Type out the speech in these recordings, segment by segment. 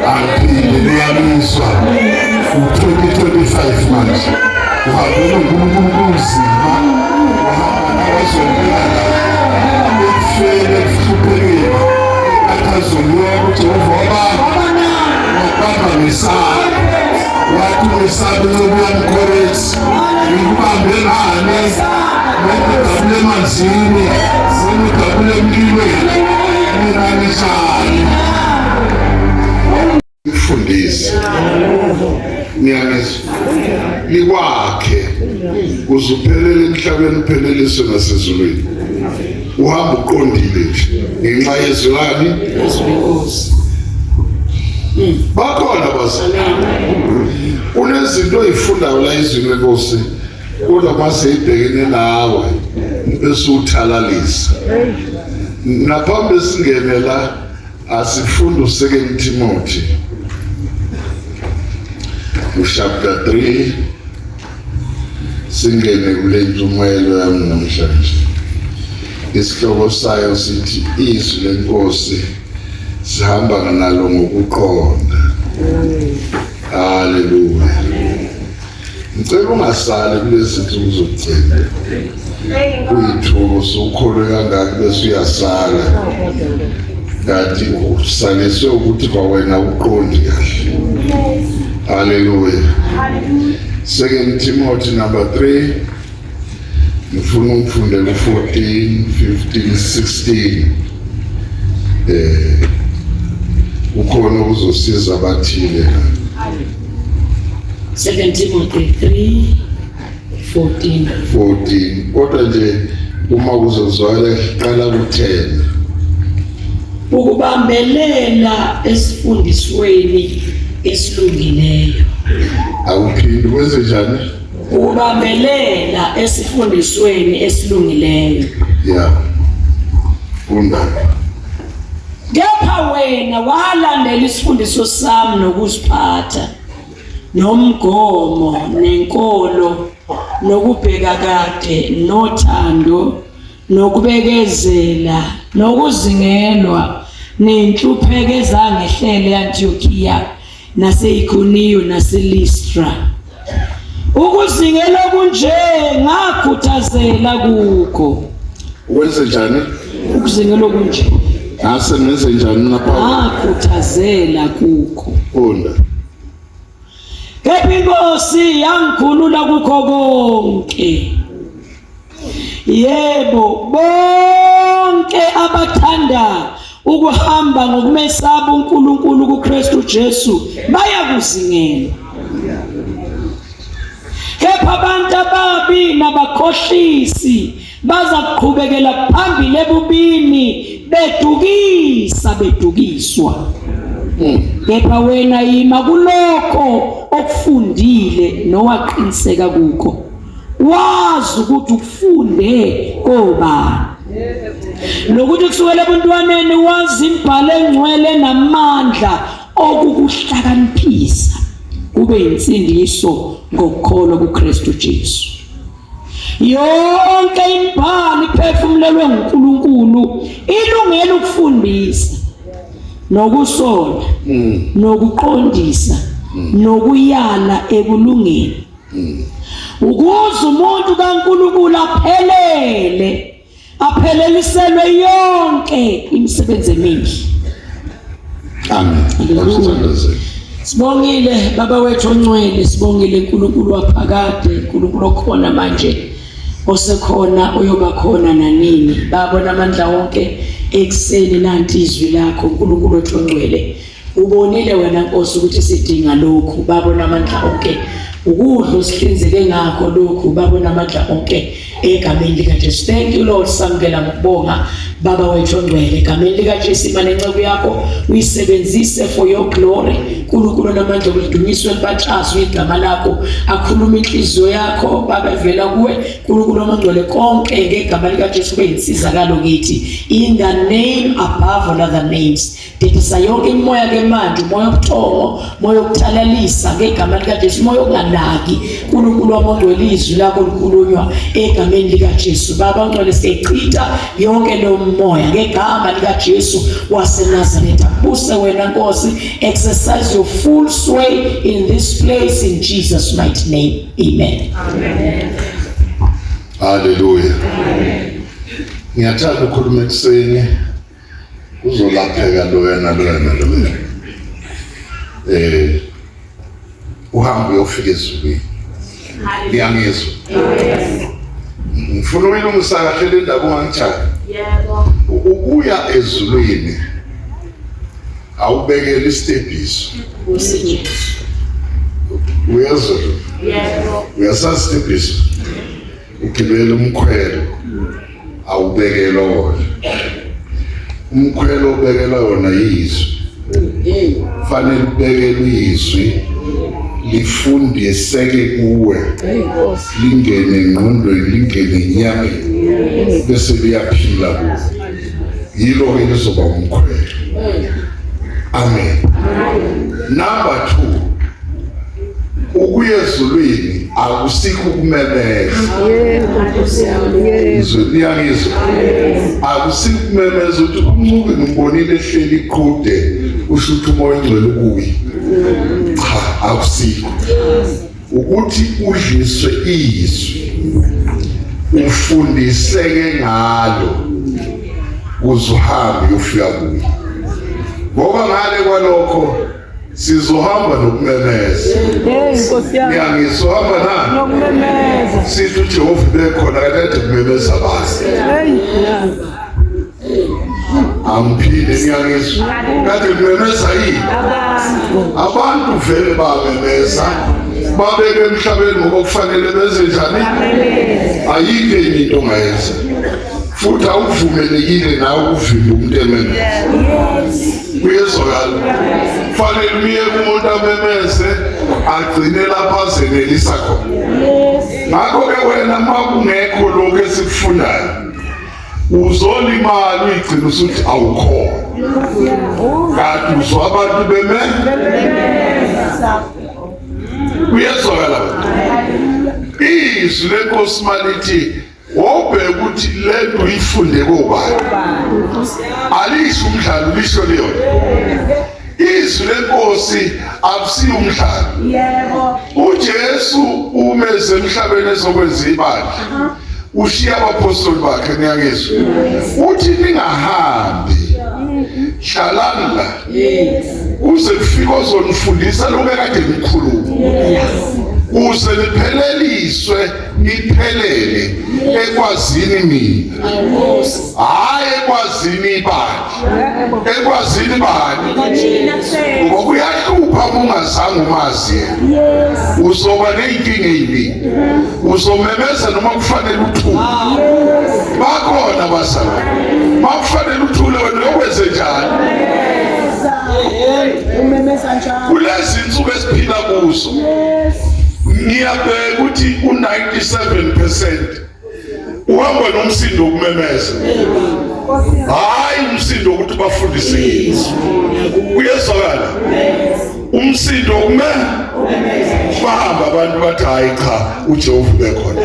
Angiliyamiswa 2025 manje. Uhambele uNkulunkulu uzima. Uhamba nawazongilala. Ekufeni ekuhluphekeni. Akazolwa ukuthi Jehova baba ngisaba. Wathi ngisabe lokuyamcorrect. Ngikubambe ngane. Ngikubambe emanzini. Ngikubambe emlilweni. Mina ngishaye. Fundisi niyangizwa likwakhe uzuphelele emhlabeni upheleliswe nasezulwini uhamba uqondile nje ngenxa yezwani Inkosi bakhona bazalwane kunezinto ezifundayo la izweni lenkosi kodwa mase ibhekene nawe bese uthalalisa naphambi singene la asifunda u2 Timothy chapter 3 singene kule ntshumayelo yami namhlanje isihloko sayo sithi izwi lenkosi sihamba nalo ngokuqonda. Haleluya. Ngicela ungasali kulezi zinsuku zokugcina kuyithuko sukholwe kangaka bese uyasala kanti usaliswe ukuthi kwawena uqondi kahle. Hallelujah. 2 Timothy number 3 ngifuna ukufundela 14, 15, 16 ukhona uzosiza abathile. 2 Timothy 3:14 kodwa nje uma uzozwala qala ku10 ukubambelela esifundisweni esilungileyo. Awuphindi wenze njani? Ukubambelela esifundisweni esilungileyo. Yeah. Funda. Kepha wena walandela isifundiso sami nokuziphatha nomgomo nenkolo nokubheka kade nothando nokubekezela nokuzingelwa nenhlupheko ezangehlele eAntiochiya naseIkoniyo naseListra. Ukuzingela kunje ngakhuthazela kukho. Wenze njani? Ukuzingela kunje ase nenze njani napha? Ngakhuthazela kukho. Funda. Kepha inkosi yangikhulula kukho konke. Yebo, bonke abathanda ukuhamba ngokumesaba uNkulunkulu kuKristu Jesu bayakuzingela. Kepha abantu ababi nabakhohlisi baza kuqhubekela phambili ebubini bedukiswa. Kepha wena yima kulokho okufundile nowaqiniseka kukho. Wazi ukuthi ukufunde kobani. Nokuthi kusukela ebuntwaneni wazi imbhalo engcwele namandla okukuhlakaniphisa kube insindiso ngokukholwa kuKristu Jesu. Yonke imbhalo iphefumulelwe nguNkulunkulu ilungele ukufundisa nokusola nokuqondisa nokuyala ekulungeni ukuze umuntu kaNkulunkulu apheleliselwe yonke imisebenzi emihle. Amen. Sibongile baba wethu ongcwele, sibongile uNkulunkulu waphakade, uNkulunkulu okhona manje, osekhona oyoba khona nanini. Babona amandla wonke ekseni nanti izwi lakho uNkulunkulu wethu ongcwele. Ubonile wena Nkosi ukuthi sidinga lokhu. Babona amandla onke ukudla osihlinzeke ngakho lokhu. Babona amandla onke egameni likaJesu. Thank you Lord, samukela ngokubonga baba wethu ongcwele. Egameni likaJesu imali enceke yakho uyisebenzise for your glory. uNkulunkulu namandla ulidunyiswe libatshazwe igama lakho. Akhuluma inhliziyo yakho baba evela kuwe. uNkulunkulu amangcwele konke ngegama likaJesu kube insizakalo kithi. In the name above all other names. Dedisa yonke imoya ke manje, umoya obuthongo, umoya okuthalalisa ngegama likaJesu, umoya okunganaki lingalagi. uNkulunkulu wamongcwele izwi lakho likhulunywa egameni lika Jesu. Baba ngcwele siyachitha yonke lo moya ngegama lika Jesu waseNazaretha. Buse wena Nkosi, exercise your full sway in this place in Jesus mighty name. Amen. Amen. Hallelujah. Ngiyathanda ukukhuluma ekseni uzolapheka lo yena. Uhambe uyofika ezulwini. Ngiyangizwa. Ngifuna uyilungisa kahle le ndaba ungangitshali. Yebo. Ukuya ezulwini awubekela isitepiso. Uyezwa? Yebo. Uyasazi isitepiso. Ugibela umkhwelo awubekela wona. Umkhwelo ubekela wona yizwi. Fanele ubekele izwi lifundiseke kuwe, lingene engqondweni, lingene enyameni, bese liyaphila kuwe. Yilo ke lizoba umkhwelo. Amen. Number 2, ukuya ezulwini akusikho ukumemeza. Ngiyangizwa. Akusikho ukumemeza ukuthi umuntu ngimbonile ehleli iqhude usho ukuthi umoya ongcwele ukuyi. Cha, akusikho. Ukuthi udliswe izwi, ufundiseke ngalo, uzuhambe uyofika kuye. Ngoba ngale kwalokho sizohamba nokumemeza. Nkosi yami. Ngiyasohamba nani? Nokumemeza. Sithi uJehova bekhona kade kumemeza basi. Amphile ngiyangizwa. Kade kumemeza yini? Abantu vele bamemeza. Babeke emhlabeni ngoba kufanele benze njani? Ayikho enye into ongayenza. Futhi awuvumelekile nawe ukuvimba umuntu ememeza. Kuyezwakala. Fanele uye kumuntu amemeze agcine lapha azenelisa khona. Ngakho ke wena makungekho lokho esikufundayo uzolimala uyigcina usuthi awukhona. Kanti uzwa abantu bememeza. Kuyezwakala. Izwi leNkosi malithi wobheka ukuthi lento uyifunde kobani. Alisho umdlalo lisho leyo. Izwi leNkosi akusiyo umdlalo. Yebo. uJesu umeze emhlabeni ezokwenza ibandla. Ushiya abapostoli bakhe ngiyangizwa. Uthi ningahambi. Hlalani la. Uze kufike ozonifundisa lokho ekade ngikhuluma. Uze nipheleliswe niphelele ekwazini mina. Hayi ekwazini ibandla. Ekwazini bani? Ngoba kuyahlupha ungazange umazi. Uzoba neyinkinga eziningi. Uzomemeza noma kufanele uthule. Bakhona basala. Makufanele uthule wena lokwenze njani? Umemeza njalo. Kulezi insuku esiphila kuzo. Ngiyabheka ukuthi u97% uhamba nomsindo wokumemeza. Hayi umsindo ukuthi bafundise izwi. Uyezwakala? Umsindo wokumemeza. Bahamba abantu bathi hayi cha uJehova bekhona.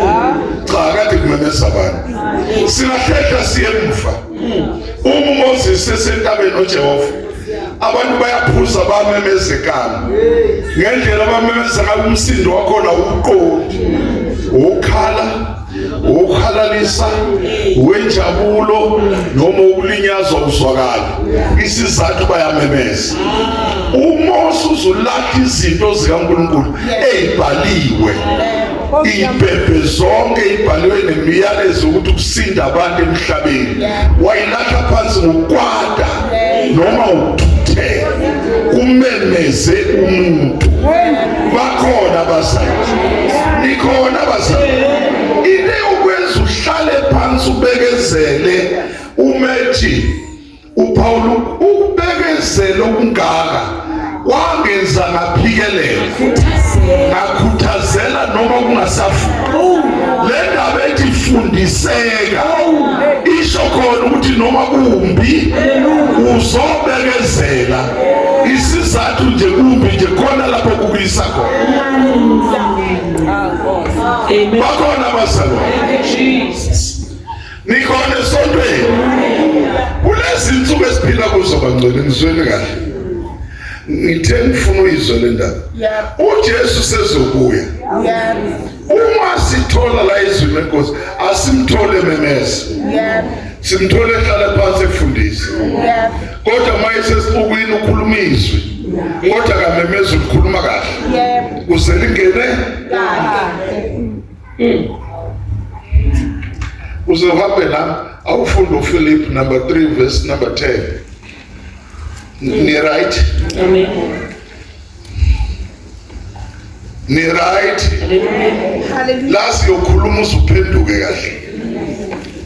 Cha kade kumemeza abantu. Singahlehla siyemva. Moses esentabeni noJehova. Abantu bayaphuza bamemezekana. Ngendlela bamemeza ngayo umsindo wakhona uqondi. Ukhalalisa, wenjabulo noma ukulinyazwa uzwakala. Isizathu bayamemeza. uMose uzolapha izinto zikaNkulunkulu ezibhaliwe. Ibhebhe zonke ibhaliwe nemiyalezo ukuthi ukusinda abantu emhlabeni. Wayilahla phansi ngokwada noma ukuthuthela. Kumemeze umuntu. Bakhona abazali. Nikhona abazali. Ile ukwenza uhlale phansi ubekezele umethi uPaul ukubekezela okungaka wangenza ngaphikelele ngakhuthazela noma kungasafu le ndaba ethi fundiseka isho khona ukuthi noma kumbi uzobekezela isizathu nje kumbi nje khona lapho kubisa khona bakhona abazalwane nikhona esontweni kulezi insuku esiphila kuzo bangcwele ngizwele kahle ngithe ngifuna uyizwe le ndaba uJesu sezobuya uma sithola la izwi lenkosi asimthole memeza simthole ehlala phansi efundisa kodwa mayese sibukweni ukhuluma izwi kodwa kamemeza ukukhuluma kahle kuze lingene uzohambe nami awufunda uPhilip number 3 verse number 10 ni right Amen. ni right Hallelujah. lasi yokhuluma uzuphenduke kahle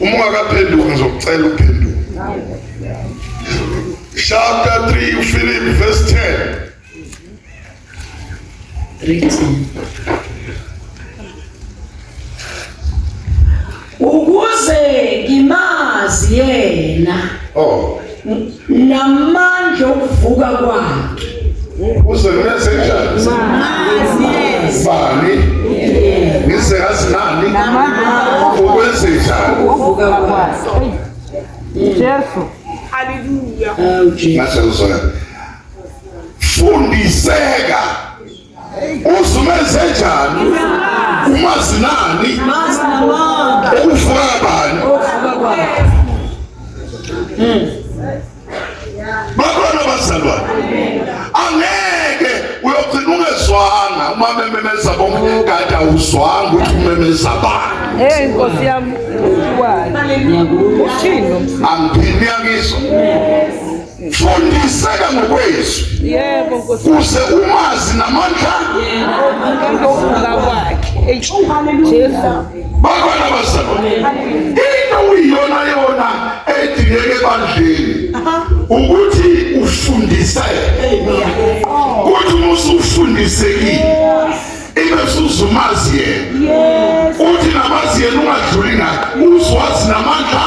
uma ungakaphenduki ngizokucela uphenduke chapter 3 Philip verse 10 ukuze ngimazi yena namandla okuvuka kwakhe uze ngenze njani bani ngize azinani ukwenze njani Uvuka kwakhe. Jesu. Hallelujah. ngasezoya fundiseka uzumenze njani umazinani mazi namandla ukuvuka bani okuvuka kwakhe bakhona abazalwane angeke uyogcina ungezwanga uma memeza bonke kade awuzwanga ukuthi umemeza bani Nkosi yami. Uthino. angiphini yakizwa fundiseka ngokwezwi Yebo Nkosi. kuze umazi namandla Uvuka kwakhe. Jesu. bakhona abazalwane into uyiyona yona edingeke ebandleni ukuthi ufundiseke ukuthi usufundisekile ibe suzumazi yena uthi namazi yena ungadluli ngayo uzwazi namandla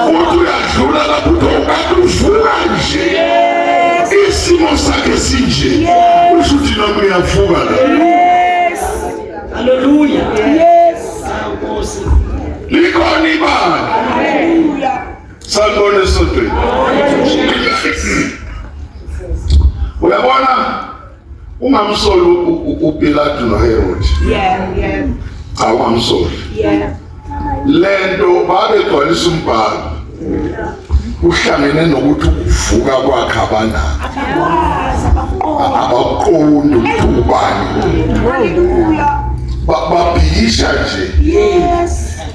uthi uyadlula lapho ukade uvuka nje isimo sakhe sinje usho ukuthi nami uyavuka la haleluya likhona ibanga sanibona esontweni uyabona ungamsoli uPilato noHerod awamsoli lento babegcwalisa umbhalo uhlangene nokuthi ukuvuka kwakhe abana abaqondi ukuthi ubani babhikisha nje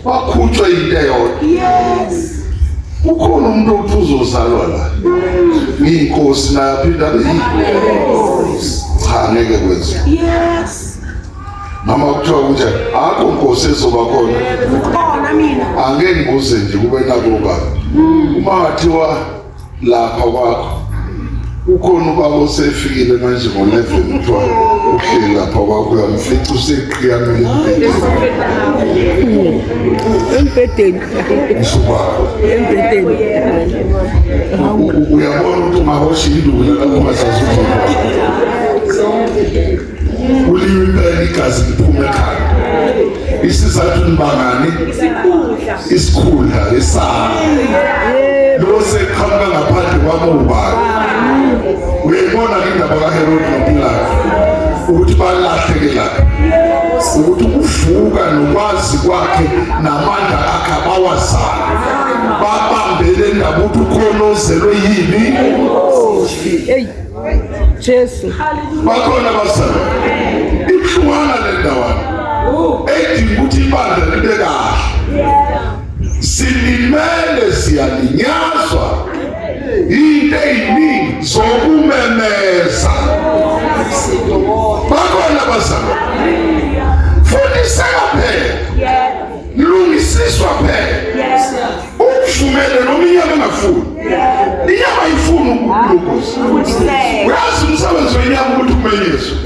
bakhutshwa into eyodwa ukhona umuntu othi uzozalwa la ngiyinkosi naye aphinda abe cha ngeke kwenze noma kuthiwa kunjani akho nkosi ezoba khona angeke ngibuze nje kube nabo kabi uma ngathiwa lapha kwakho ukhona ubaba osefikile manje ngo-11 kuthiwa uhleli lapha kwakho uyamfica useqiyameni Embedeni. isubakho uyabona ukuthi ungahosha indula lapho ungazazi uliwe impela igazi liphume ekhaya isizathu nibangani isikhundla esana lo seqhamuka ngaphandle kwami ubani uyayibona ke indaba kaHerod noPilato ukuthi balahleke lapha ukuthi ukuvuka nokwazi kwakhe namandla akhe abawazana babambele indaba ukuthi ukhonozelwe yini Hey. Jesu. bakhona abazalwane ibuhlungana le ndawana edinga ukuthi ibandla libe kahle silimele siyalinyazwa into eyiningi zokumemeza bakhona abazalwane fundiseka phela lungisiswa phela ukuvumele noma inyama engafuni inyama ayifuni ukulukosa uyazi umsebenzi wenyama ukuthi kumenyezwe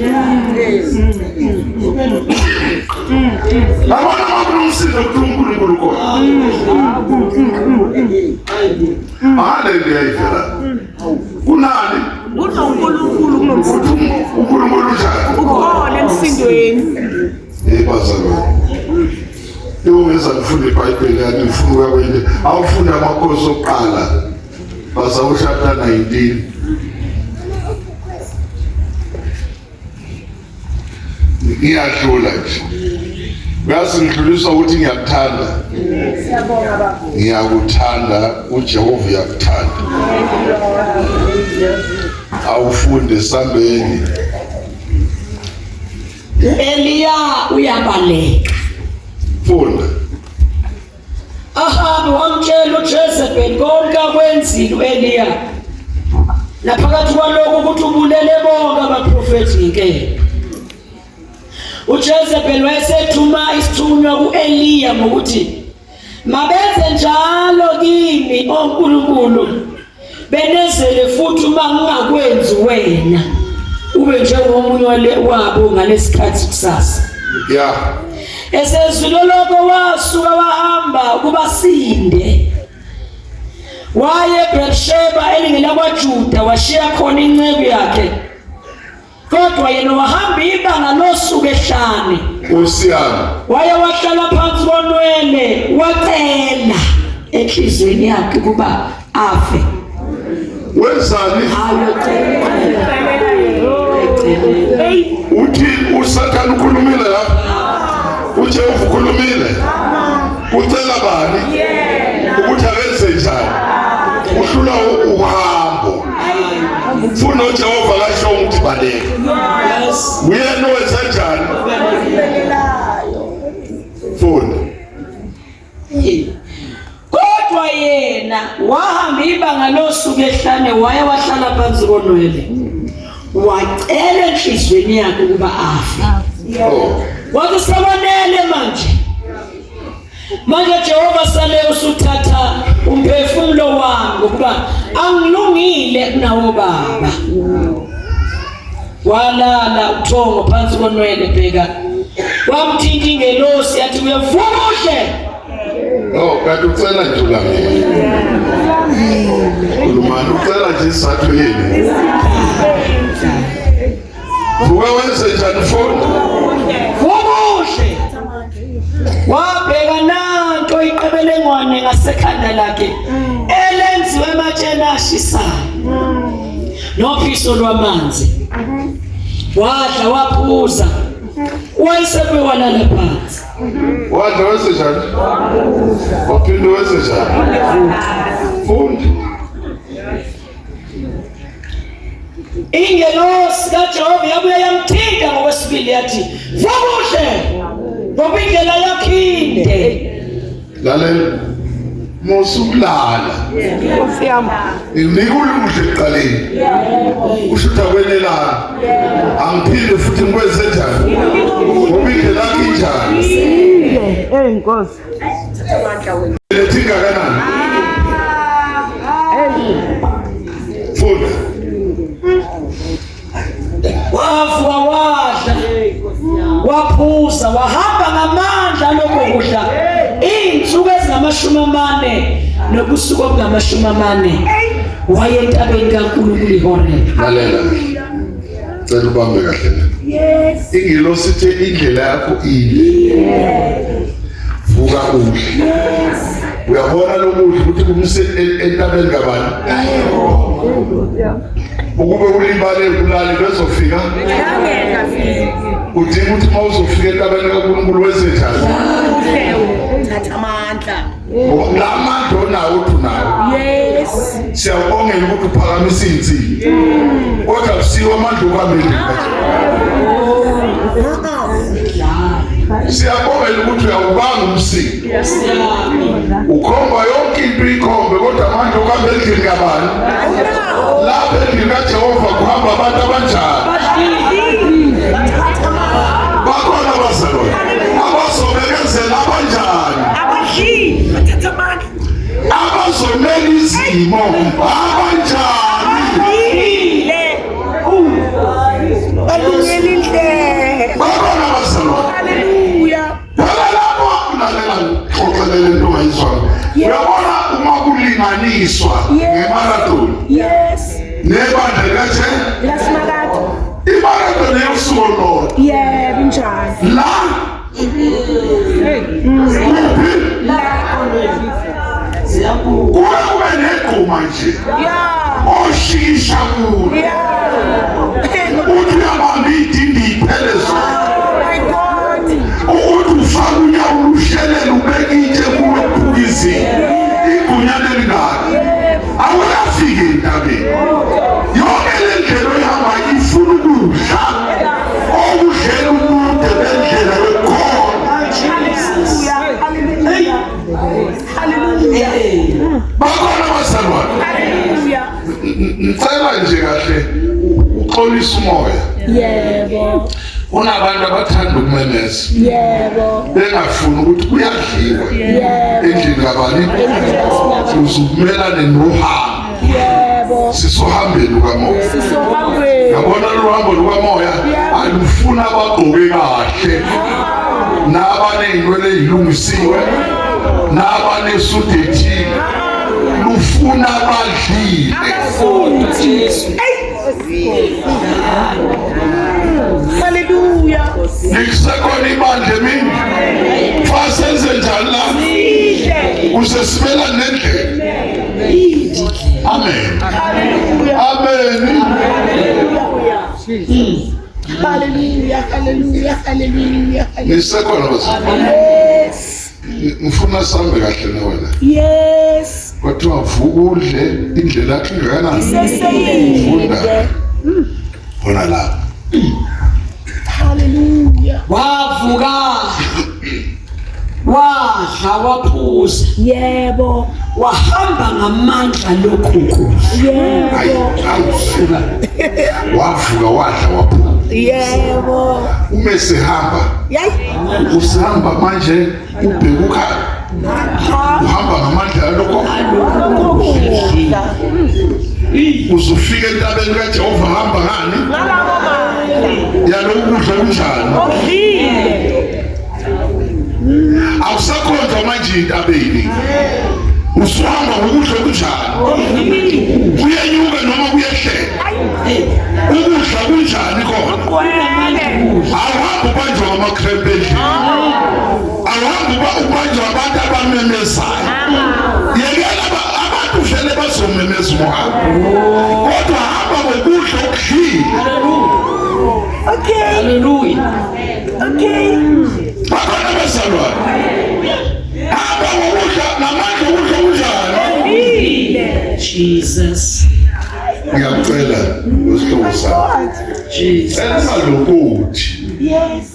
abona makunomsindo ukuthi uNkulunkulu khona hale ndiyayivela kunani uNkulunkulu uNkulunkulu njani ukhona emsindweni bazalwane Ungeza kufunda iBhayibheli yathi ufuna ukuya kwende awufunda amakhosi okuqala basa chapter 19 ngiyadlula nje ngazi ngidlulisa ukuthi ngiyakuthanda ngiyakuthanda uJehova uyakuthanda awufunde sambeni Eliya uyabaleka funda ahambe wamtshela uJezebeli konke akwenzile uEliya naphakathi kwalokho ukuthi ubulele bonke abaprofeti ngeke uJezebeli wayesethuma isithunywa kuEliya ngokuthi mabenze njalo kimi oNkulunkulu benezele futhi uma ngingakwenzi wena ube njengomunye wabo ngalesikhathi kusasa yeah esezwile lokho wasuka wahamba kubasinde waye eBersheba elingena kwaJuda washiya khona inceku yakhe kodwa yena wahamba ibanga losuku ehlane usiyami waye wahlala phansi konwele wacela enhlizweni yakhe kuba afe wenzani uthi uSathane ukhulumile lapha uJehova ukhulumile ucela bani ukuthi akenze njani uhlula uhambo funa uJehova kasho ukuthi baleke uyena owenza njani funa kodwa yena wahamba ibanga losuku ehlane waye wahlala phansi konwele wacela enhlizweni yakhe ukuba afe wathi sabonele manje Jehova sale usuthatha umphefumulo wami ukuba angilungile kunawo baba walala uthongo phansi konwele bheka wamthinta ingelosi yathi uyavuhle kanti ucela nje ulamile ulumani ucela nje isathu yini vuka wenze njani funda vukuhle wabheka nanto iqebelengwane ngasekhanda lakhe elenziwe ematsheni ashisayo nophiso lwamanzi wadla waphuza wayesebuye walala phansi wadla wenze njani waphinde wenze njani funda ingelosi kaJehova yabuye yamthinta ngokwesibili yathi vukuhle ngoba indlela yakhinde lalela mosukulala Usiyami. ngikulungile eqaleni ushutha kwenelana angiphinde futhi ngikwenze njani ngoba indlela yakhe injani Nkosi. lethinga kanani funda wavuka wadla waphuza wahamba ngamandla lokudla izinsuku ezingama40 nobusuku obungama40 waye entabeni kaNkulunkulu iHoreb lalela cela ubambe kahle yes ingilosi ithe indlela yakho inde vuka udle yes uyabona lokudla ukuthi kumse entabeni kabani ukube ulibale kulali bezofika udinga ukuthi mawuzofika entabeni kaNkulunkulu wenze njani thatha amandla lamandla onawo unawo yes siyabongela ukuthi uphakamisa insini kodwa kusiwe amandla okwamele siyabongela ukuthi uyawubanga umsini ukhomba yonke into ikhombe kodwa amandla okwamele endlini kabani lapha endlini kaJehova kuhamba abantu abanjani bakhona abazalwane abazobekezela abanjani thatha amandla abazomela izimo abanjani alungele indlela bakhona abazalwane haleluya lapho lalela xoxelele into ongayizwanga uyabona uma kulinganiswa ngemarathon yes nebandla likaje lasimakathi imarathon yosuku olulodwa yebo njani la Kube negquma nje oshikisha kulo uthi uyabamba idindi iphele zona ukuthi ufake unyawo lushelela ubeke itshe kulo phukizini igunyane elingaka awuyafika entabeni yonke le ndlela oyihamba ifuna ukudla okudlela umuntu bendlela yokhona bakhona bazalwane ngicela nje kahle uxolisa umoya. Yebo. Kunabantu abathanda ukumemeza bengafuni ukuthi kuyadliwa endlini kabani uzukumelane nohambo sisohambeni lukamoya yabona luhambo lukamoya alufuna abagqoke kahle nabaney'nwele ey'lungisiwe nabanesudethile lufuna abadlile. Hallelujah. Ngisekhona ibandla emini fasenze njani la usesibela nendlela. Amen. Amen. Hallelujah. Hallelujah. Hallelujah. Ngisekhona bazalwane. Yes. Ngifuna sambe kahle nawe la. Yes. Kodwa vuka udle indlela yakho ingakanani. Seseyile. Bona la. Hallelujah. Wavuka wadla waphuza Yebo. wahamba ngamandla lokhukhu. Hayi Yebo. awusuka. Wavuka wadla waphuza. Yebo. Uma sehamba Yayi. usihamba manje ubheka ukhaya. Uhamba ngamandla lokho. Uzufika entabeni kaJehova hamba ngani? Yalokhu kudla kunjani? Awusakhonza manje entabeni. Usuhamba ngokudla kunjani? Kuyenyuka noma kuyehlela? Ukudla kunjani khona? Awuhambi ubanjwa ngamakrempe endlini. Awuhambi ubanjwa abantu abamemezayo. Yekela abantu vele bazomemeza umuhambo. Kodwa hamba ngokudla okudlile. Okay. Hallelujah. Okay. Bakhona bazalwane. Hamba ngokudla namandla ukudla kunjani? Jesus. Ngiyacela usihlobo sami. Jesus. Enalokuthi Yes.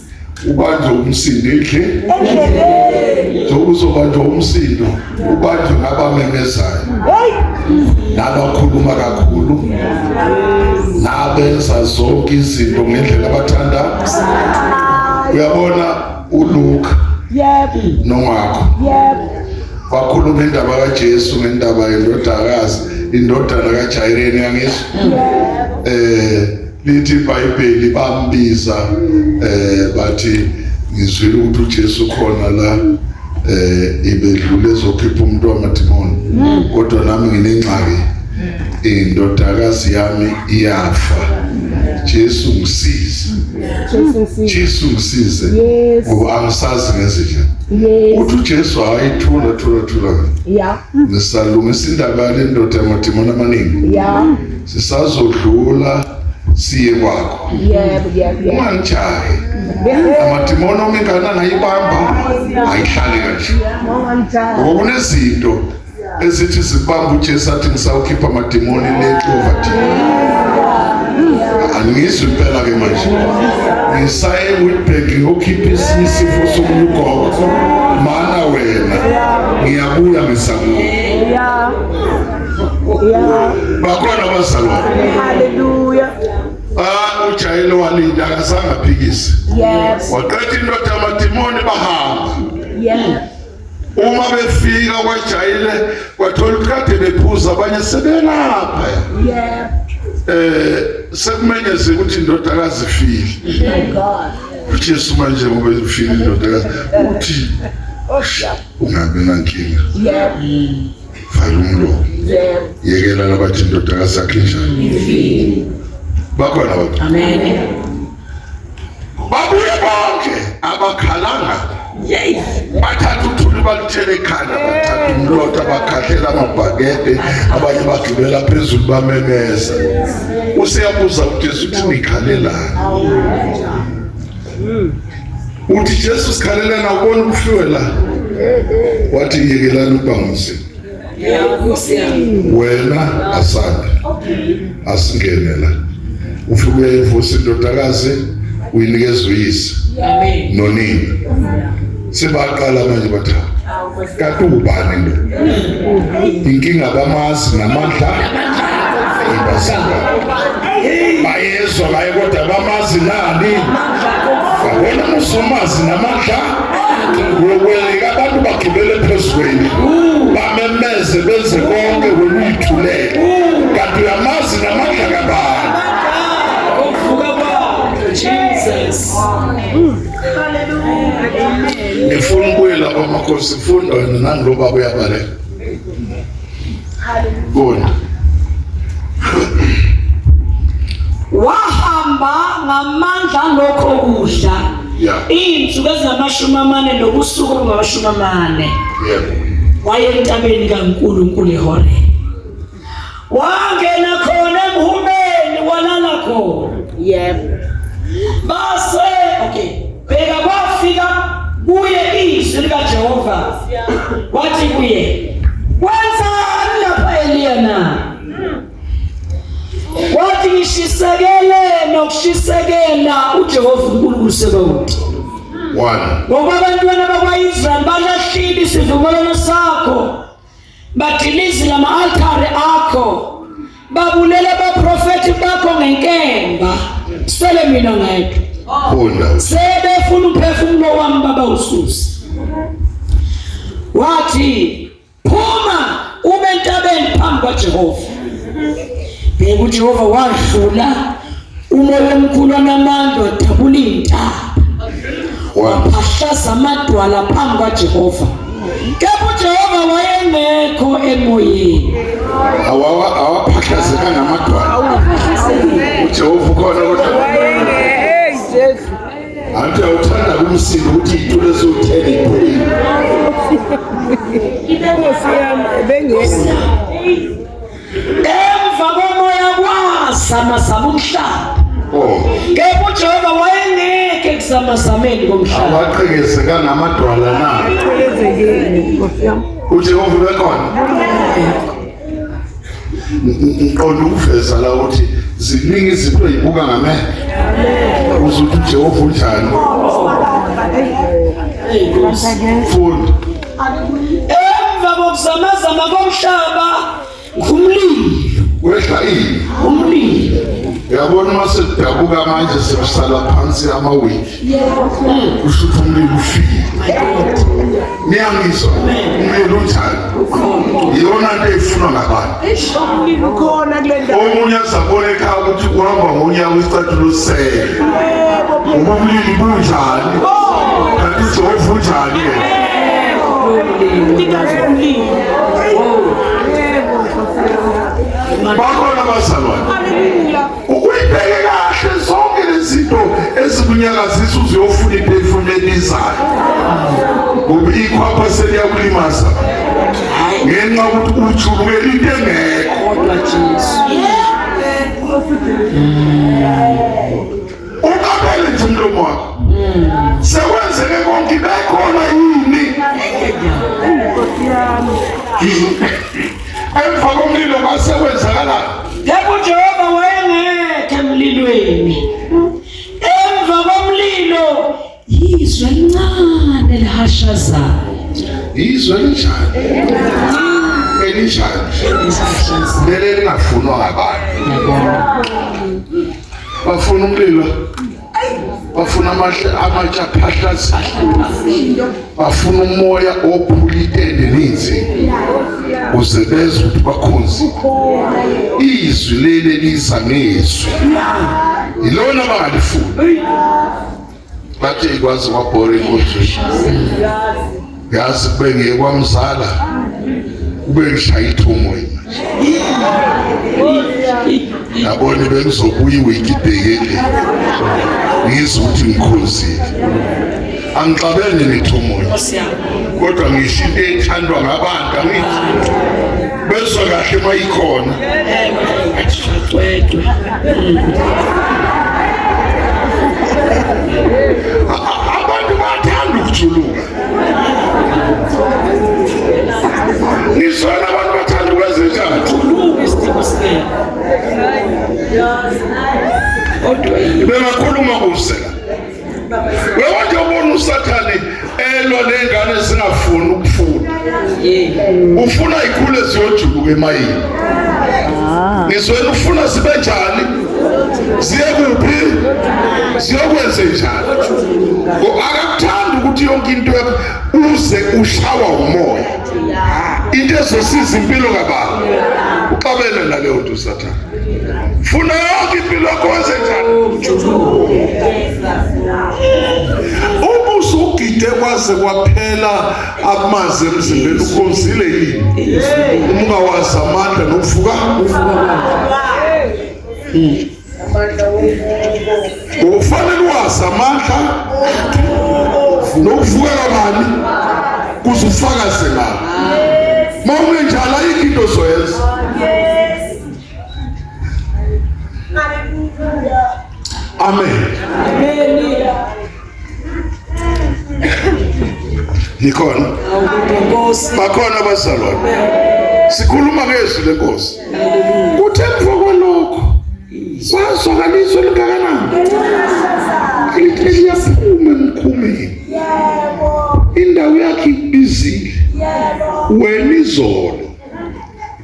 ubanjwe umsindo endlini. Endleleni. Zokuzobanjwa umsindo ubanjwe ngabamemezayo. Hey. Nabakhuluma kakhulu. Nabenza zonke izinto ngendlela abathanda. Uyabona uLuka Yebo. nongakho Yebo. bakhuluma indaba kaJesu ngendaba indodana kaJayireni yangizwa. Lithi iBhayibheli bambiza bathi ngizwile ukuthi uJesu khona la ibedlule ezokhipha umuntu wamadimoni kodwa nami nginengxaki indodakazi yami iyafa. Jesu ngisize. Jesu ngisize ngoba angisazi ngezinto. Uthi uJesu ayithula. Yeah. Ngisalungisa indaba le ndoda yamadimoni amaningi. Yeah. Sisazodlula siye kwakho. Yebo. Ungangijahi. Amadimoni omingana ngayibamba ayihlali kanje. Ngoba kunezinto ezithi zibamba uJesu athi ngisawukhipha amadimoni leXovati. Angizwi impela ke manje. Ngisaye Witbank ngiyokhipha isifo sokugogo. Mana wena ngiyabuya ngisabuya. Yeah. Bakhona bazalwane. Hallelujah. Ujayele walinda akazange aphikise. Yes. Waqeda indoda yamadimoni bahamba. Yeah. Uma befika kwaJayele wathola ukuthi kade bephuza abanye sebelapha. Yeah. Sekumenyeze ukuthi indodakazi ifile. Thank God. uJesu manje ngoba ifile indodakazi uthi ungabi nankinga. Yeah. Vala umlomo. Yeah. Yekela labathi indodakazi yakhe njani. Bakhona abantu. Amen. Babuye bonke abakhalanga bathatha uthuli balithele ekhanda, bathatha umlotha bakhathela amabhakede, abanye bagibela phezulu bamemeza. Useyabuza uJesu uthi nikhalelani? Uthi Jesu sikhalelana ubona ubuhlwe la. Wathi yekelani ukuba ngumsini. Wena asanda asingene la. Ufike uvusa indodakazi uyinikeza uyise. Amen. Nonini. Sebaqala manje bathi kanti ubani lo? Inkinga bamazi namandla ibasanga. Bayezwa baye kodwa bamazi nani? Babona musomazi namandla. Ngokweleka abantu bagibele phezulu. Bamemeze benze konke welithulele. Kanti uyamazi namandla kabani? Jesus. Hallelujah. Ngifuna ukuyela kwamakhosi funda wena nangu baba uyabaleka. Bona. Wahamba ngamandla lokho kudla. Insuku ezingamashumi nobusuku obungamashumi. Waye entabeni kaNkulunkulu eHore. Wangena khona emhumeni walala khona. Base bheka kwafika kuye izwi likaJehova. Wathi kuye, "Wenzani lapha Eliya na?" Wathi ngishisekele nokushisekela uJehova uNkulunkulu sebawuthi. Ngoba abantwana bakwaIsrael balahlile isivumelwano sakho. Badilizile ama-altare akho. Babulela abaprofeti bakho ngenkemba. Sele mina ngedwa. Sebefuna umphefumulo wami baba ususa. Wathi, "Phuma ube entabeni phambi kaJehova." Bheka uJehova wadlula umoya omkhulu onamandla wadabula intaba. Waphahlaza amadwala phambi kaJehova. Kepha uJehova wayengekho emoyeni. Awaphahlazeka ngamadwala. uJehova khona kodwa. Jesu. Anti awuthanda kumsindo ukuthi itulo ezothele ipheli. Emva komoya kwazama umhlaba. Kepha uJehova wayengekho ekuzamazameni komhlaba. Awaqhekezeka ngamadwala na. uJehova ubekhona. Ngiqonda ukuveza la ukuthi ziningi izinto ezibuka ngamehlo. Uzuthi uJehova unjani? Funda. Emva kokuzamazama komhlaba umlilo. Wehla ini. Umlilo. Uyabona mase dabuka manje sesala phansi amawiki. Ushuthi umlilo ufike. Niyangizwa? Umlilo unjani? Yona into efuna ngabantu. Ukhona kule ndawo. Omunye azabona ekhaya ukuthi kuhamba ngonyaka wesithathu sele. Umlilo bunjani? Kanti uJehova unjani yena? Bakhona bazalwane. Ukuyibheke kahle zonke lezi zinto ezikunyakazisa uzuyofuna iphefumulo elizayo. Ngoba ikhwapha seliyakulimaza. Ngenxa ukuthi ujulukela into engekho. Kodwa Jesu. Uqaphele nje umlomo wakho. Sekwenzeke konke bekhona yini? Emva komlilo kwasekwenzakalani? Kepha uJehova wayengekho emlilweni. Emva komlilo izwi elincane lihashazayo. Izwe linjani? Elinjani? Leli lingafunwa ngabantu. Bafuna umlilo. Bafuna amatsha phahlaza. Bafuna umoya ophulitende ninzi. Uze bezwe ukuthi bakhonze. Izwi leli liza nezwi. Ilona bangalifuna. Bathi ikwazi wabhore inkonzo. Yazi kube ngekwamzala. Kube ngishaya ithumo yini. Yabona bengizobuya iwiki ibhekele. Ngizokuthi ngikhonzile. angixabene nithomoya kodwa ngisho into ethandwa ngabantu angithi bezwe kahle mayikhona abantu bathanda ukujuluka nizona abantu bathanda ukwenza njani bengakhuluma kusela wewanje ubona usathane elwa nengane zingafuni ukufunda ufuna ikhule ziyojuluka emayini ngizwena ufuna zibe njani ziye kuphi ziyokwenza njani akakuthanda ukuthi yonke into uze ushawa umoya into ezosiza impilo kabantu uxabene naleyo nto usathane funa yonke impilo yakho wenze njani usugide kwaze kwaphela amanzi emzimbeni ukhonzile yini ungawazi amandla nokuvuka ufanele wazi amandla nokuvuka kabani kuze ufakaze ngalo mawungenjalo ayikho into zoyenza amen nikhona bakhona abazalwane sikhuluma ngezwi lenkosi kuthe emva kwalokho sazwakaliswa lingakanani liyaphuma emkhumeni indawo yakhe ibizile wena izolo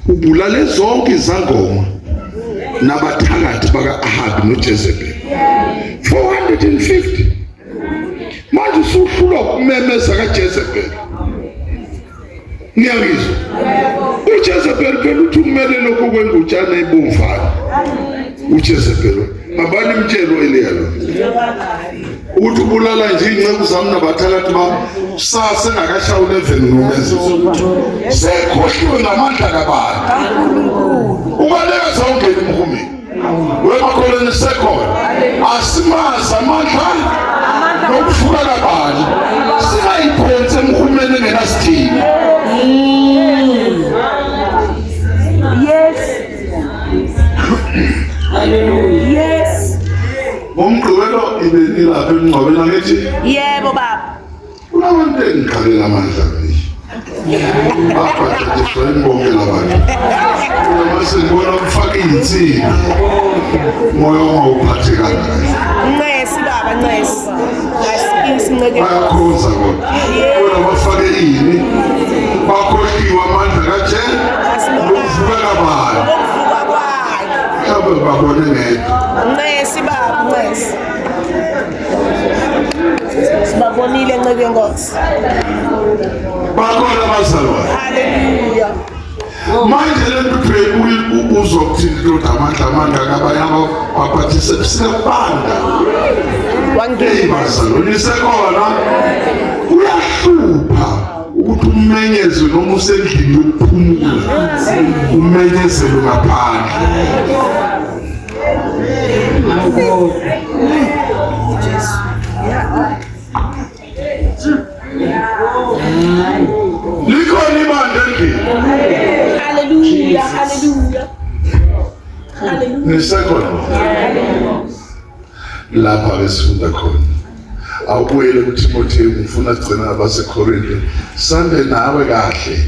ubulale zonke izangoma nabathakathi baka-Ahabi noJezebeli 450 manje usuhlulwa ukumemeza kaJezebeli ngiyangizwa uJezebeli phela uthi kumele lokho kwengutshana ebomvana uJezebeli abani imtshelo Eliya lo uthi ubulala nje inceku zami nabathakathi bami sase ngakashawula eveni nomeza sekhohliwe ngamandla kabantu ubaleka zonke emkhumeni wemakholeni sekhona asimazi amandla nokuvuka kabantu singayiphonse emkhumeni engenasithini Hallelujah. Yes. Ngomgqibelo ibelapha emngcwabeni angithi Yebo baba. Kunabantu engikhalela amandla nje. Baphathe imbonge labantu. Mase ngibona ufaka izinsimbi. Moya ongawuphathekanga. Ncesi baba ncesi. Asinceke. Bayakhoza kodwa. Bona bafake ini. Bakhohliwe amandla kaje. Ukuvuka kabantu. Kabe babone ngedwa. Ncesi baba ncesi. Sibabonile nceke Nkosi. Bakhona abazalwane. Hallelujah. Manje lento uzokuthini into amandla kabanye abaphathise bisebanda. Wangibazalwane isekhona. Uyahlupha ukuthi umenyezwe noma usendlini yokuphumula. Umenyezelwe ngaphandle. Likhona ibandla endlini. Hallelujah. Hallelujah. Hallelujah. Nisekhona. Lapha besifunda khona. Awubuyele kuTimotheo ngifuna sigcina abaseKorinte. Sande nawe kahle.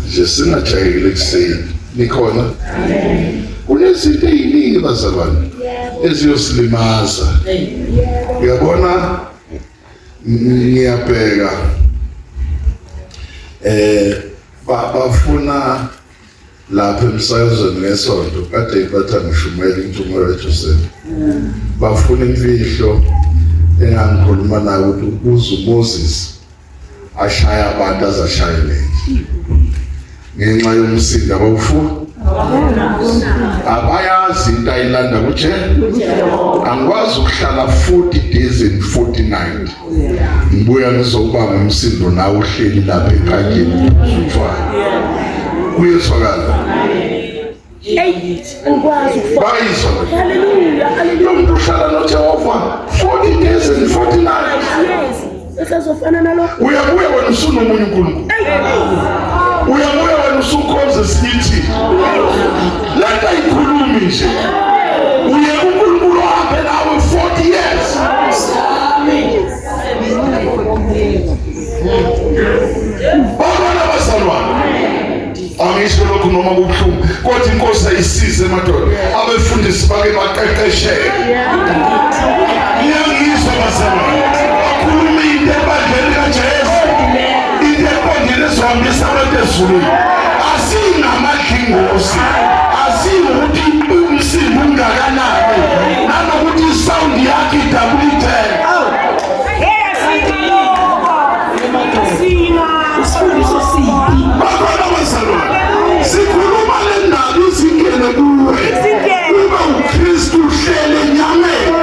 Nje singajayele kuseni. Nikhona? Amen. Kunezinto eziningi bazalwane eziyosilimaza. Uyabona ngiyabheka bafuna lapha emsakazweni ngesonto kade bathi ngishumela intshumayelo kaJoseph bafuna imfihlo engangikhuluma nayo ukuthi uMoses ashaya abantu azashayeleke ngenxa yomsindo abawufuna abayazi into ayilanda kutshe angikwazi ukuhlala 40 days and 40 nights ngibuya ngizokuba ngomsindo nawe uhleli lapha ekhayeni uthwala kuyezwakala bayizwa Hallelujah. lo muntu uhlala noJehova 40 days and 40 nights sazofana nalokho. Uyabuya wena usunomunye uNkulunkulu. Uyabuya wena usukhonza sithi. Lento ayikhulumi nje. Uye uNkulunkulu ahambe nawe 40 years. Bakona bazalwane. Angisho lokhu noma kubuhlungu kodwa inkosi ayisize madoda abefundisi bake baqeqesheke. Ngiyangizwa bazalwane. Akhuluma into ebandleni kaJesu. Into eqondile ezohambisa abantu ezulwini. Asinamadlingozi. Asikuthi umsindo ungakanani. Nanokuthi isound yakhe idabulithele. Bakona bazalwane. Sikhuluma le ndaba izingene kuwe. Uma uKristu uhlele enyameni.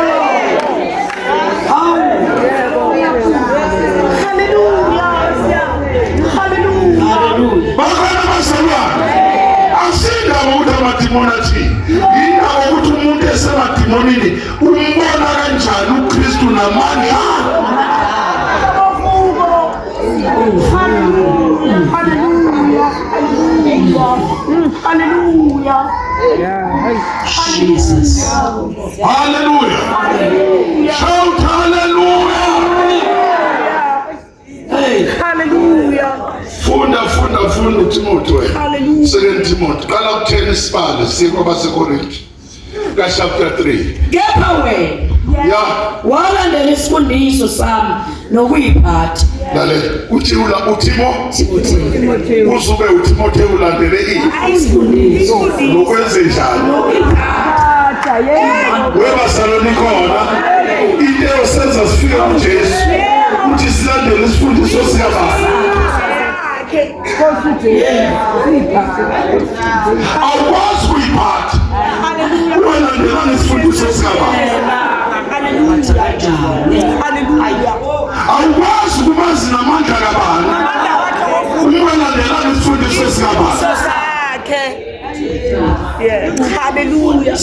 Bakona bazalwane. Asindaba ukuthi amadimoni athini. Indaba ukuthi umuntu esemademonini umbona kanjani uKristu namandla. Hallelujah. Jesus. Hallelujah. Shout hallelujah. Hey. Hallelujah. Funda uTimothy wena. Hallelujah. 2 Timothy. Qala ku10 isibalo sikho baseKorinte. Ka chapter 3. Kepha wena Yeah. walandela isifundiso sami nokuyiphatha. Dale uthi uTimo Timothy. uzube uTimothy ulandele Isifundiso lokwenze njalo. Weba saloni khona. Into osenza sifike kuJesu. Uthi silandele isifundiso sikabani. Awukwazi kuyiphatha. Ulandela isifundiso sikabani. Awukwazi kumazi namandla kabani. Ulandela isifundiso sikabani. Hallelujah.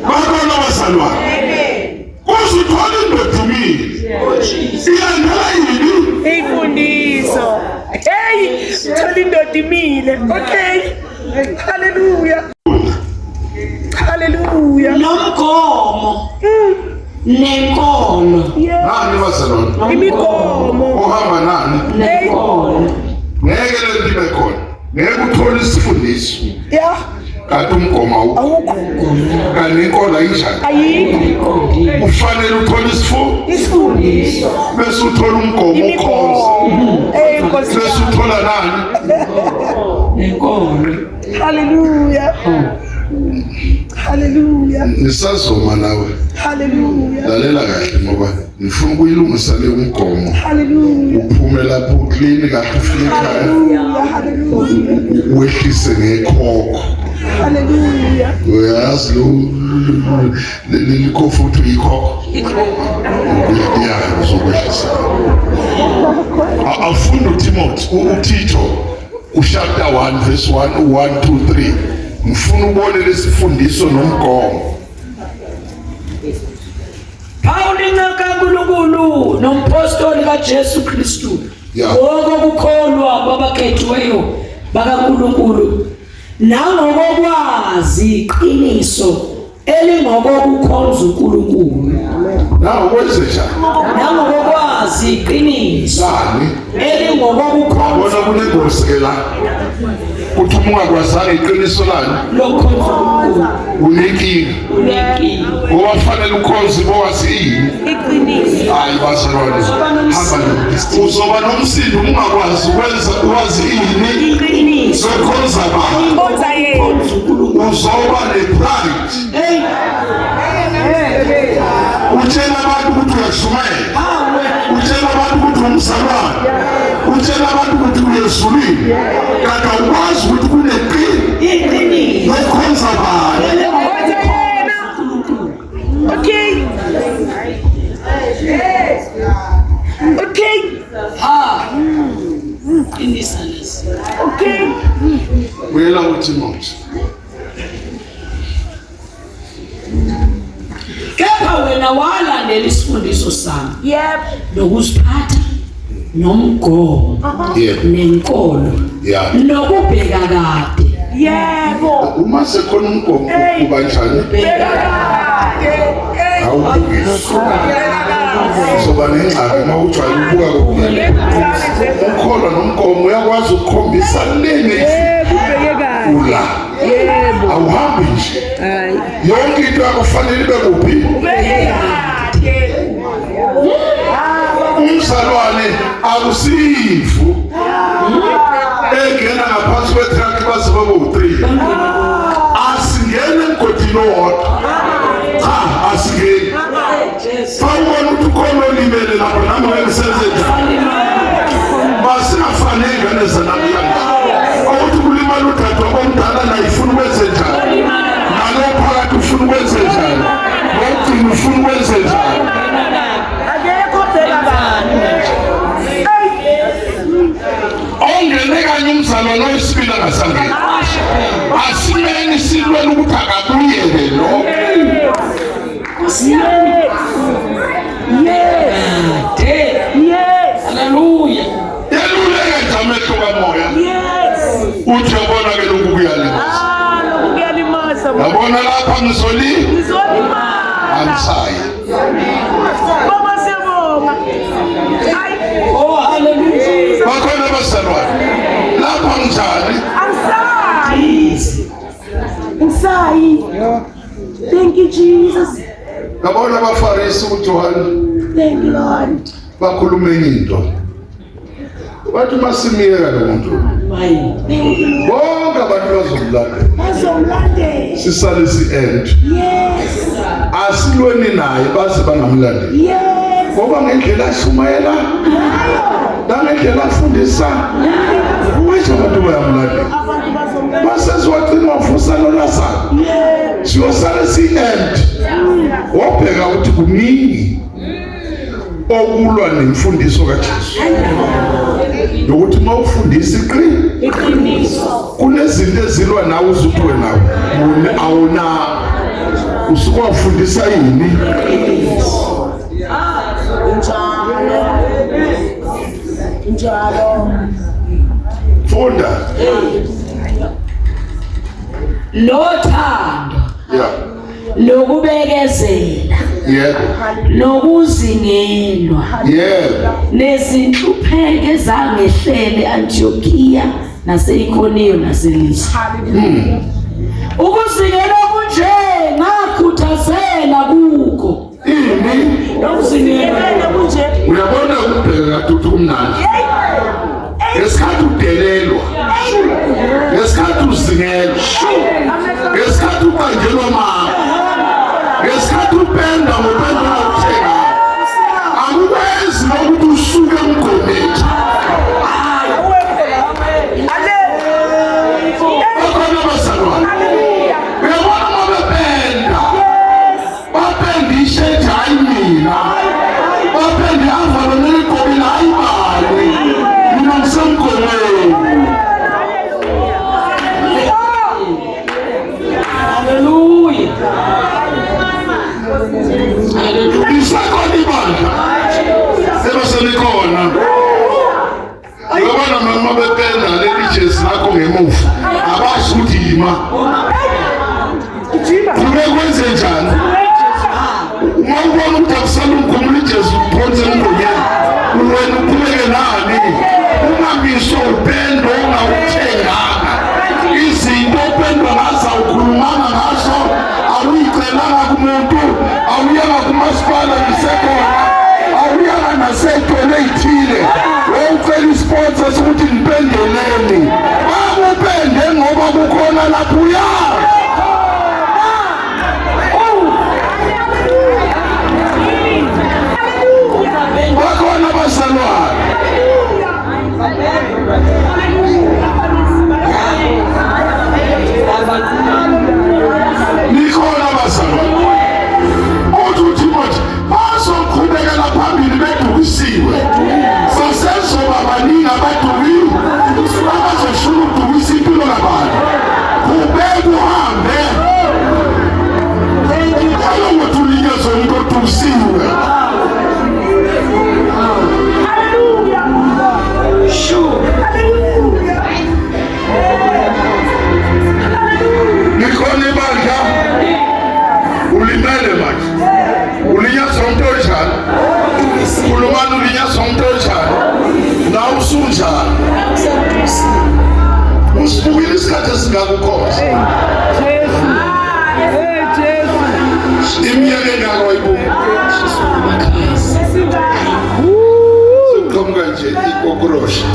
Bakona bazalwane. Uzuthola indodumile. Ilandela yini? Imfundiso. Hey, thola indodimile. Okay. Hallelujah. Hallelujah. Nomgomo nenkolo. Nani bazalwane? Imigomo. Ohamba nani? Nenkolo. Ngeke le nto ibe khona. Ngeke uthole isifundiso. Yeah. Kanti umgomo Awukho. kanti inkolo ayinjani. Ayikho. Ufanele uthole Isifundiso. bese uthola umgomo ukhonza. Imigomo. Hey, Nkosi. Bese uthola nani? Nenkolo. Hallelujah. Hallelujah. Nisazoma nawe. Hallelujah. Lalela kahle ngoba ngifuna ukuyilungisa le umgomo. Hallelujah. Uphume lapho uklini kahle ufike ekhaya. Hallelujah. Hallelujah. Wehlise ngekhokho. Hallelujah. Uyazi lo likhofu uthi ikhokho. Ya uzokwehlisa. Afunda uTimothy uTito chapter 1 verse 1 2 3. Ngifuna ubone lesifundiso nomgomo. Pawuli kaNkulunkulu nompostoli kaJesu Kristu. Wonke ukukholwa kwabakhethiweyo bakaNkulunkulu nangokwazi iqiniso elingokukhonza uNkulunkulu. Wenze njani? Nangokwazi iqiniso elingokukhonza. Bona kunengozi ke la. Uthi ungakwazanga iqiniso lani lokukhonza uNkulunkulu. Unenkinga. Owafanele ukhonze bowazi yini? Iqiniso. Hayi bazalwane. Hamba uzoba nomsindo ungakwazi ukwenza uwazi yini? Iqiniso. Zokhonza bani? Khonza yena. Uzoba nepride. Utshela abantu ukuthi uyashumayela. Utshela abantu ukuthi umzalwane. Utshela abantu ukuthi uyezulwini. Kanti awukwazi ukuthi kuneqiniso. Zokhonza bani? Okay. Okay. Okay. Uyela uTimothy. Kepha wena walandela isifundiso sami. Yep. Nokuziphatha nomgomo yebo nenkolo yeah nokubheka kade. Yebo. uma sekhona umgomo kubanjani awubukiswa soba nengxaki mawujwayele ukubuka kuphela ukholwa nomgomo uyakwazi ukukhombisa lene ula awuhambi nje yonke into yakufanele ibe kuphi umzalwane akusifu engena ngaphansi kwetruck baze babe u3 asingene emgodini owodwa cha asingeni fawubona ukuthi ukhona olimele lapho nami ngisenze njani basingafanele ingane zanamhlanje ukuthi kulimala udade wabomdala naye ifuna ukwenze njani nalo phakathi ufuna ukwenze njani ngokugcina ufuna ukwenze njani ongene kanye umzalwane oyisibili angasangeni asimeni silwela ukuthi akabuyele lo Haleluya. yeluleke nje amehlo kamoya uthi yabona ke lokhu kuyalimaza yabona lapha amsayi Oh hallelujah. bakhona abazalwane lapha njani Thank you, Jesus. yabona abafarisi uJohane Thank you, Lord. bakhuluma enye into bathi masimiyeka lo muntu bonke abantu bazomlandela sisale si-end Yes. asilweni naye base bangamlandeli Yes. ngoba ngendlela ashumayela nangendlela afundisa manje abantu bayamlandela basezwagcina wavusa noLazaro siyosale si-end wobheka ukuthi kuningi okulwa nemfundiso kaJesu nokuthi uma ufundisa iqiniso kunezinto ezilwa nawe uzuthi wena awuna usuke wafundisa yini Njalo. funda Nothando yeah nokubekezela yebo nokuzingelwa yebo nezinhlupheko ezangehlele Antiochia nase-Iconium naseLystra. Ukuzingelwa kunje ngakhuthazela kukho nokuzingelwa kunje. uyabona ukubheka kade uthi kumnandi ngesikhathi udelelwa ngesikhathi uzingelwa ngesikhathi ubanjelwa mama ngesikhathi upenda ngopenda ngokuthenga akukwenzi nokuthi usuke emgomeni bakhona abazalwane uyabona uma bependa bapendishe nje hayi mina bapende avalo neligobile hayi bali mina ngisemgomeni Hallelujah. isakhona ibandla ebaselikhona uyabona noma bependa leli jesi lakho ngemuva abasho ukuthi yima kube kwenze njani uma ubona ukuthi akusala umkhumula ijesu uphonse emgonyeni wena ukhuleke nani ungamiswa upendo ongawuthenganga izinto upendwa ngazo awukhulumanga ngazo awuyicelanga kumuntu awuyanga kumasipala ngisekhona awuyanga nasey'tolo ey'thile wewucela isponsor sokuthi ngipendeleni akupende ngoba kukhona lapho uya bakhona abazalwane nikhona abazalwane uthi uTimothy bazoqhubekela phambili bedukisiwe sasezoba baningi abadukiwe abazofuna ukudukisa impilo kabantu kubeka uhambe Kulumani ulinyazwa umuntu onjani? Na usunjani? Usibukile isikhathi esingakukhosi. Iminyaka engaka wayibuka. Siqhamuka nje ikokoroshi.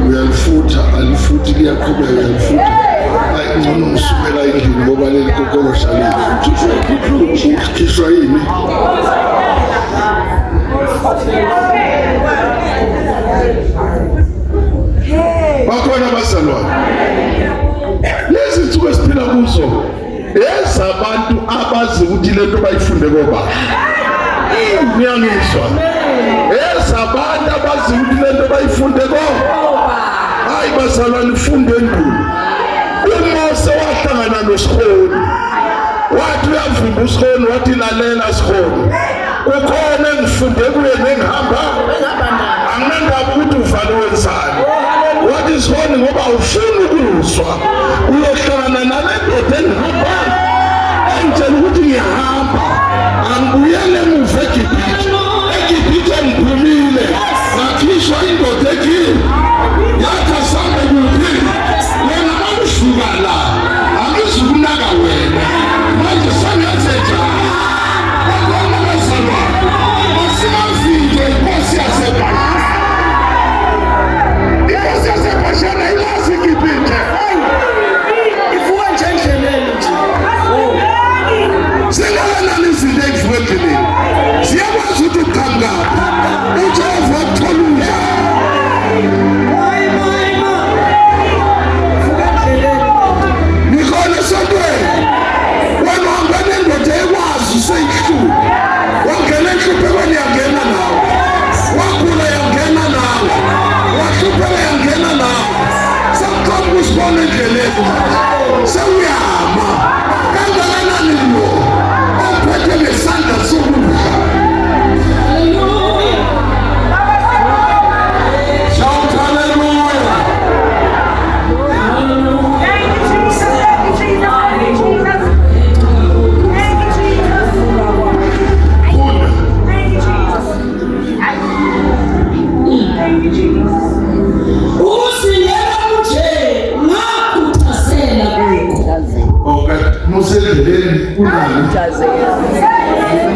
Uyalifutha, alifuthi liyaqhubeka uyalifutha. Hayi ngcono usukela endlini ngoba leli kokorosha lethu. Khishwa yini? Bakhona abazalwane. Lezi zinsuku esiphila kuzo ezabantu abazi ukuthi lento bayifunde koba. Ngiyangizwa. Ezabantu abazi ukuthi lento bayifunde koba. Hayi bazalwane funde endulu. uMose wahlangana noSihoni wathi uyavimba uSihoni wathi lalela Sihoni ukhona engifunde kuye ngihamba anginandaba ukuthi uvalo wenzani wathi Sihoni ngoba ufuna ukuzwa uyohlangana nale ndoda engihamba engitshela ukuthi ngiyahamba angibuyele emuva eGibhithe ngiphumile ngakhishwa indoda ekini yathi asambe kuphi wena malusuka la angizukunaka wena manje sangazenza akona bazalwane masimavike inkosi yasebhashana ilazi iGibhithe ivuka nje endleleni nje zingakanani izinto ezivuka endleleni ziyakwazi ukuthi uqhamukaphi uJehova akuthola unjani nikhona sontweni wena uhamba nendoda ekwazi useyihlula wangena enhluphekweni yangena nawe wagula yangena nawe wahlupheka yangena nawe sakuqhamuka usibona endleleni sewuyama kangakanani lo ophethe ngesandla sokudla museleleni kunani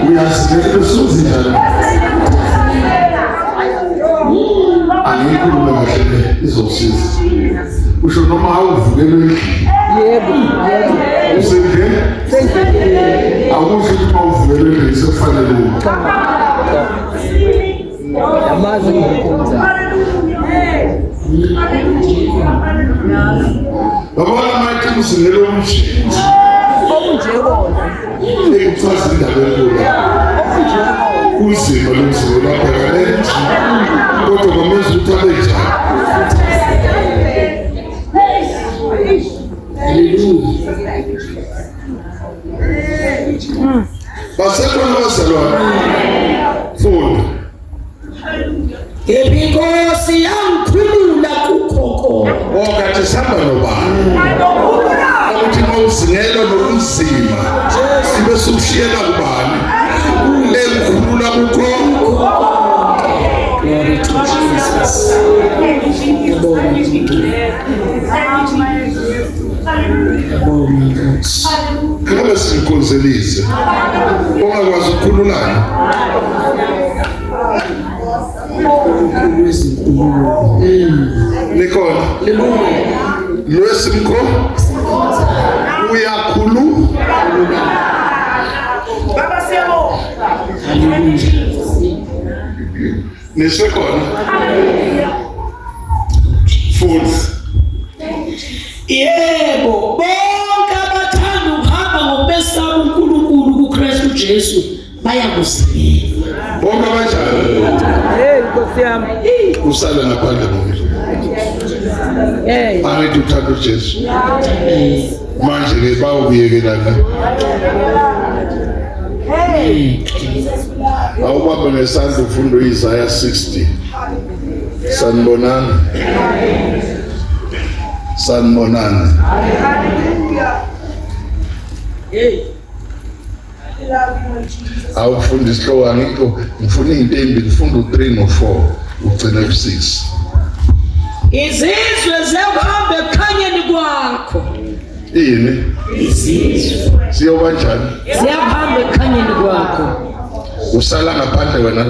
uyasilela sozinjani angikhulume kahle izosiza usho noma awuvukelwe yebo usendle awusho ukuthi mawuvukelwe sekufanele amazi ngikwenza baba mathi usindele umshi ekuchaza indaba enkulu kunzima lomzimba lapha kanenji kodwa kwamenza ukuthi abe njani. Basekhona abazalwane funda Inkosi yangikhulula kukhokho okathi sihamba nobani ukuthi mawuzingelwa nobunzima sibe sukushiyela kubani engikhulula kukhokho. Glory to Jesus. Kama sikonzelise ongakwazi ukukhululana nikhona lwesimkho uyakhulu Baba siyabonga. nisekhona futhi yebo bonke abathanda ukuhamba ngokwesaba uNkulunkulu kuKristu Jesu bayakuzimela bonke abanjani Nkosi yami. usala ngaphandle ngomuntu angithi uthanda uJesu manje ke bawubiyekelana awubambe ngesandla ufundo Isaiah 60 sanibonana awufunda isihlokwana into ngifuna izinto ngifunda u3 no4 ugcina ku6. Izizwe zihamba ekhanyeni kwakho. Yini? Izizwe siyoba njani? ziyahamba ekhanyeni kwakho. Usala ngaphandle wena.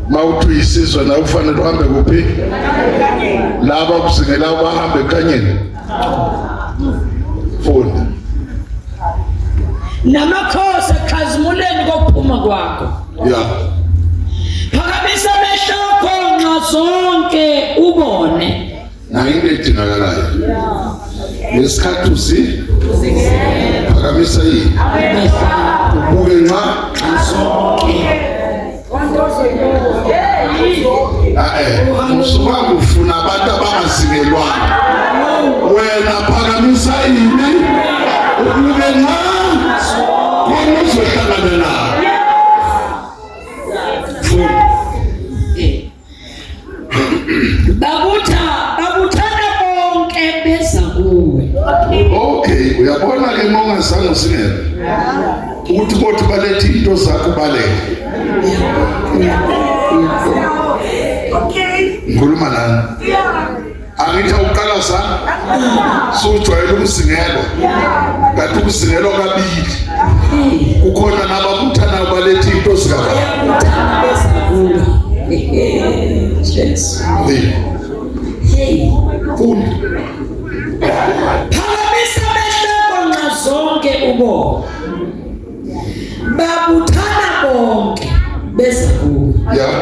Mawuthi isizwe na ufanele uhambe kuphi? Laba kusingela bahambe ekhanyeni. Funda. Namakhosi ekhazimuleni kokuphuma kwakho. Yeah. Phakamisa amehlo akho nxa zonke ubone. Na into edingakalayo. Lesikhathi phakamisa yini? Ubuke nxa zonke. Usuka ufuna abantu abangasingelwana. Wena phakamisa yini? Ubuke nxa kona uzohlangana nabo. Babuthana bonke beza kuwe. Okay, uyabona ke mongasanga usingela. Ukuthi bothi balethe into zakho baleke. Okay. Ngikhuluma nani? Angithi uqala sana. Sujwayele ukusingela. Kanti ukusingelwa kabili. Kukhona nababuthana balethe into zabo. Yes. Hey. Funda. Phakamisa amehlo nxa zonke ubone. Babuthana bonke beza kuwe. Yeah.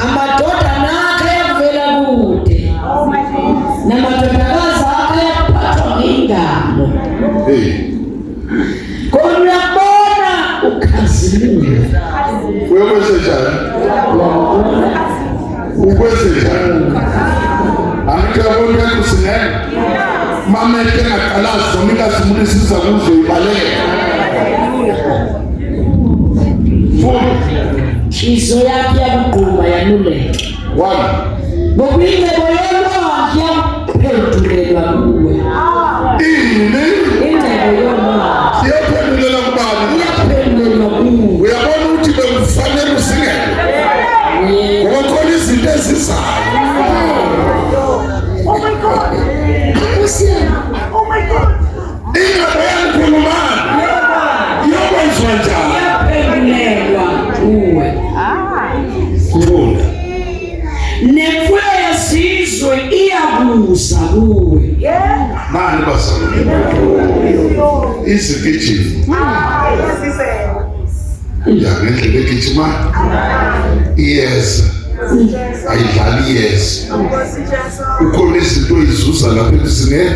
Amadodana akhe ayavela kude. Namadodakazi akhe ayaphathwa ngengalo. Hey. Konabona ukhazimula. Ukwenze njani? Ukwenze njani? Angikabona kusingela. Mama ngaqalaza ngikazimuli siza kuzo ibaleka. Inhliziyo yakhe yakugquma yanuleka. One. Ngokuyingcebo yolwandle yaphendulelwa kuwe. Ini? Ingcebo yolwandle Siyaphendulela kubani? yaphendulelwa kuwe. Uyabona ukuthi bekufanele usingele. Ngoba izinto ezizayo. Oh my God. Oh my God. Ingaba yangikhulumani? Yokwenziwa njani? Yaphendulelwa kuwe. Funda. Nemfuyo yesizwe iyabuza kuwe. Mani bazalwane. Izigijimi. Yes, he said. Ya ngendlela egijima. Iyeza. Ayidlali iyeza. Ukhona izinto ezizuza lapha emsingeni.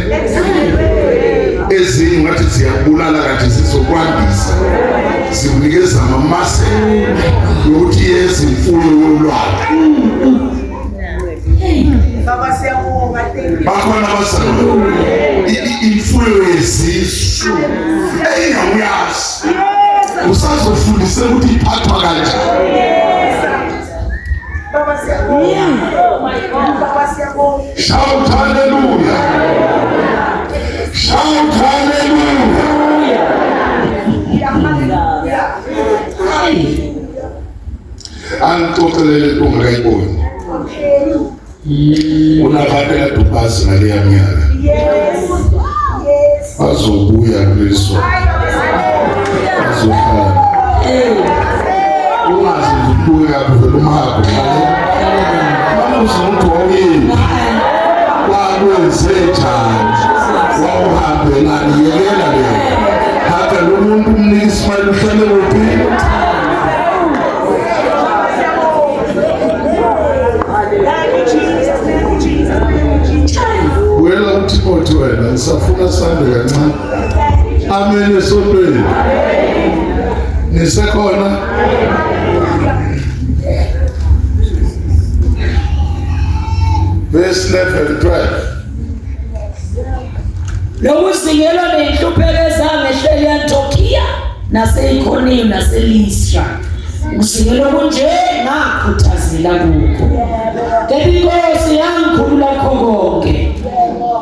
Ezinye ngathi ziyabulala kanti sizokwandisa. Sikunikeza amamase yokuthi iyeza imfuyo yolwandle. Baba siyabonga, thank you. Bakhona abazalwane. Imfuyo yezizwe. Eyingamuyazi. Usazofundisa ukuthi iphathwa kanjani. Baba siyabonga. Baba siyabonga. Shout hallelujah. Shout hallelujah. Angixoxelele into ongakayiboni. Unabantu eladubhazi ngaleya minyaka. Yes. Yes. Bazobuya kuleso. Bazohlala. Ungazi ukubuya kaphi umhabo. Mama uzomuntu wawuyini. Wakwenze njani? Wawuhambe nani yekela le. Haka lo muntu umnika ismile uhlale kuphi? Wela uTimothy wena ngisafuna sande kancane. Amen esontweni. Nisekhona? Verse 11-12. Lokuzingelwa nenhlupheko ezangehleli eAntiokia naseIkoniya naseListra. Ukuzingelwa kunje ngakhuthazela kukho. Kepha inkosi yangikhulula konke.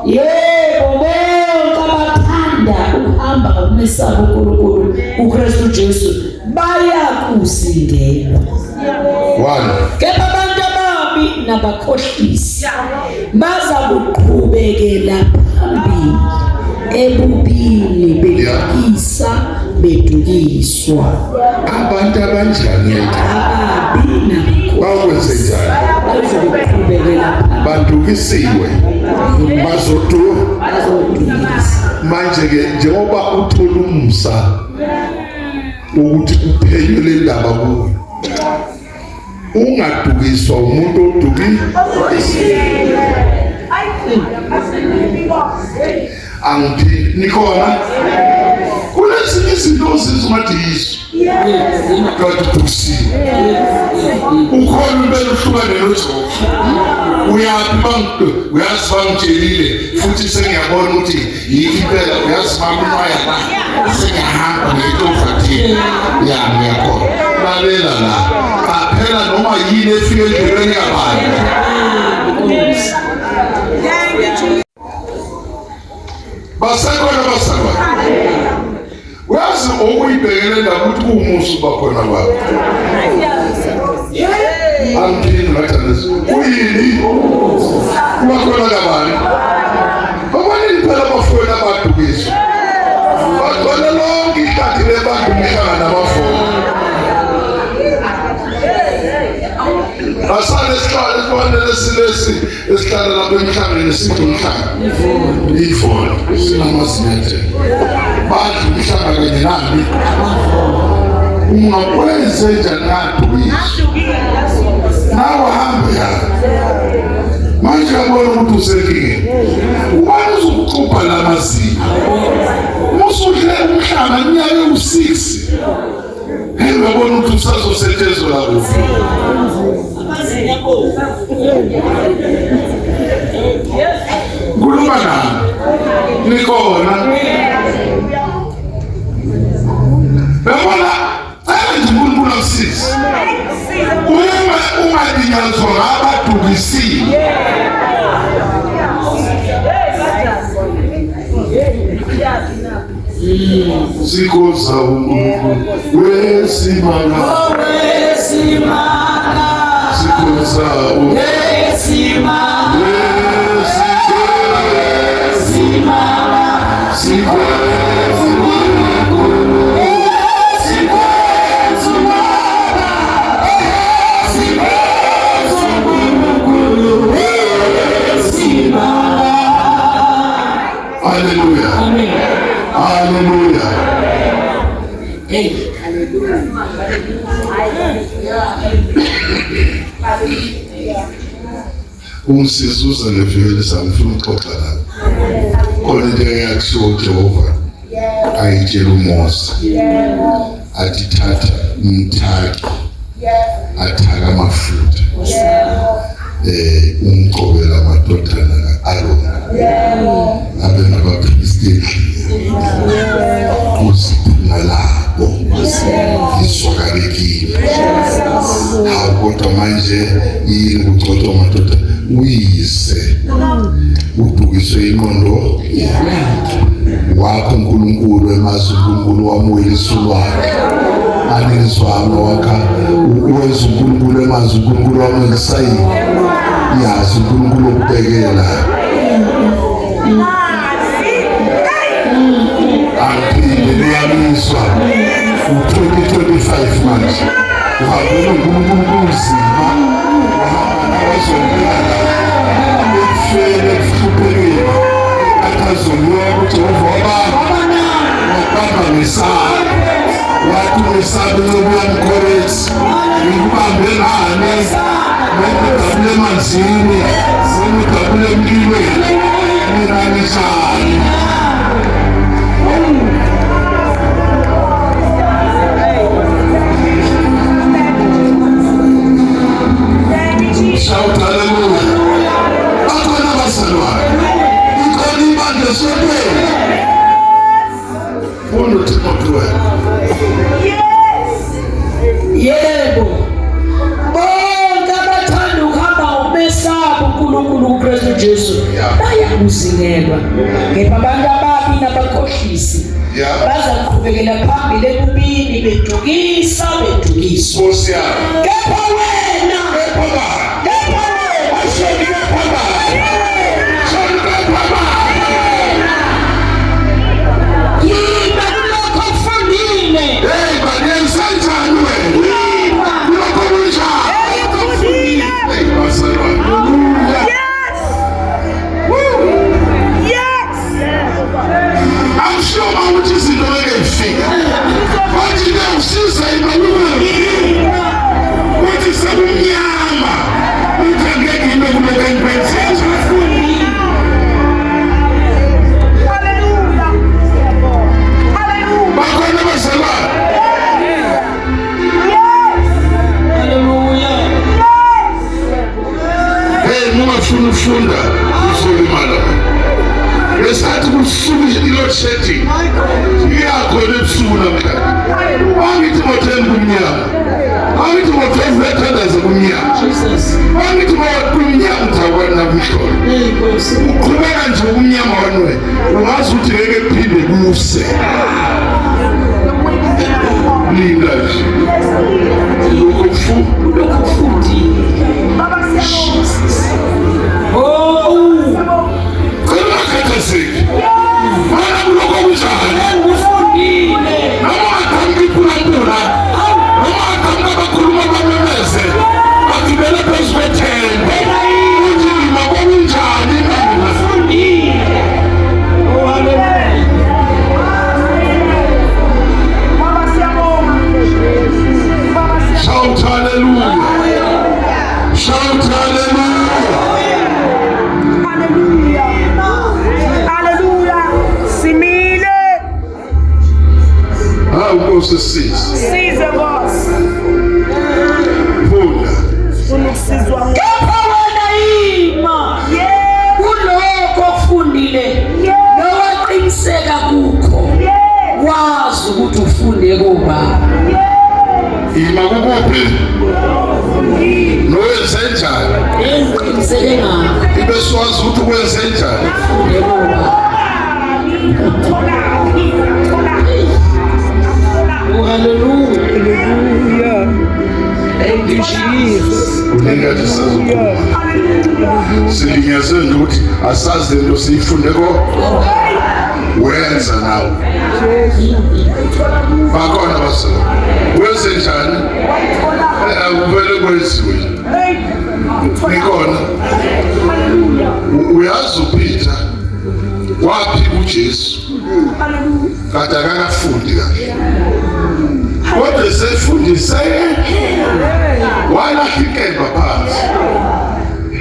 Yebo bonke abathanda ukuhamba abamesaba uNkulunkulu uKristu Jesu bayakusingelwa. 1. Kepha abantu ababi nabakhohlisi bazakuqhubekela phambili ebubini bedukisa bedukiswa. Abantu abanjani Ababi bakwenze njani? bazoqhubekela phambili Badukisiwe bazodukisa. manje ke njengoba uthola umsa ukuthi uphenywe le ndaba kuwe, ungadukiswa umuntu angiphili nikhona kulezinye izinto ozizwathi yizo kodwa udukisiwe ukhona impela uhlukane noJehova. Uyazi bangitshelile futhi sengiyabona ukuthi yiki impela uyazi bamnwaya la sengiyahamba ngetofathini ngiyakho lalela la qaphela noma yini efike endleleni yabantu. Basekhona basaba uyazi okuyibhekele la ukuthi kuumusa bakhona babo angiphini ngathi kuyini bakhona kabani abanye phela bafuna abadukiswa bakhona lonke ihlathi lebantu mhlanga nabafona asale sihlale sifanele silesi esihlala lapha emhlangeni sithi umhlanga ifona sinamazinethe badla umhlanga kanye nami ungakwenze njani adukiswa nawe hambe ya manje yabona ukuthi usenkingeni ubani uzokuxubha lamazinga musudle umhlaba nyaka u6 ngiyabona ukuthi usazosetshenzwa lapho kuluma nami nikhona yabona uNkulunkulu amsize ungadinyazwa ngabadukisiwe sikoza uNkulunkulu wesimanga sikoza Hallelujah. Amen. Hallelujah. Hey. Umsizuza nevele samfuna ukuxoxa nawe. Khona into engakusho uJehova ayitshela uMose. Athi thatha umthaki. Athaka amafutha. Umqobela amadodana kaAron. Abe ngabapristi kusiphuma labo izwakalekile kodwa manje yini kuxoxa madoda uyise udukiswe ingqondo wakho uNkulunkulu emazi uNkulunkulu wamuyisulwayo anizwami wakha uwenza uNkulunkulu emazi uNkulunkulu wamuyisayi yazi uNkulunkulu ukubhekela aphinde liyamiswa u-2025 manje uhambele uNkulunkulu uzima uhamba nawazongilala ekufeni ekuhluphekeni athazoliwa kuJehova wabamba ngesaba wathi ngesabe lokuyamkhorethi ngikubambe ngane ngikudabule emanzini ngikudabule emlilweni mina ngihlale shout hallelujah. Akhona abazalwane. Ikhona ibandla sophe. Uno Timothy. Yebo. Bonke abathanda ukuhamba umesaba uNkulunkulu uKristu Jesu bayakuzingelwa. Kepha abantu ababi nabakhohlisi baza kuqhubekela phambili ekubini bedukisa bedukiswa. Kepha wena funda uzolimala esathi kusuku ilot shedding yakho lebusuku namhlanje angithi mothemba umnyama angithi mothemba ethandaza kumnyama angithi kumnyama uthakwana nabuhlolo uqhubeka nje umnyama wanwe ungazi ukuthi ngeke phinde kuse linda nje ukufundi Size boss. Funda. Unisizwa ngo. Kepha wena ima. Kulokho okufundile. Nowaqiniseka kukho. Wazi ukuthi ufunde kuba. Ima kuphi? Nowenze njani? Engiqiniseke ngakho. Ibe swazi ukuthi wenze njani? Ufunde kuba. Hallelujah. Thank you, Jesus. Uningathi sazokhuluma. Silinyaze ukuthi asazi lento siyifunde ko. Wenza nawe. Bakhona basala. Wenze njani? Akuvele kwenziwe. Nikhona. Uyazi uPeter wapi uJesu? Kade akafundi kahle. Kodwa sefundise wala ikemba phansi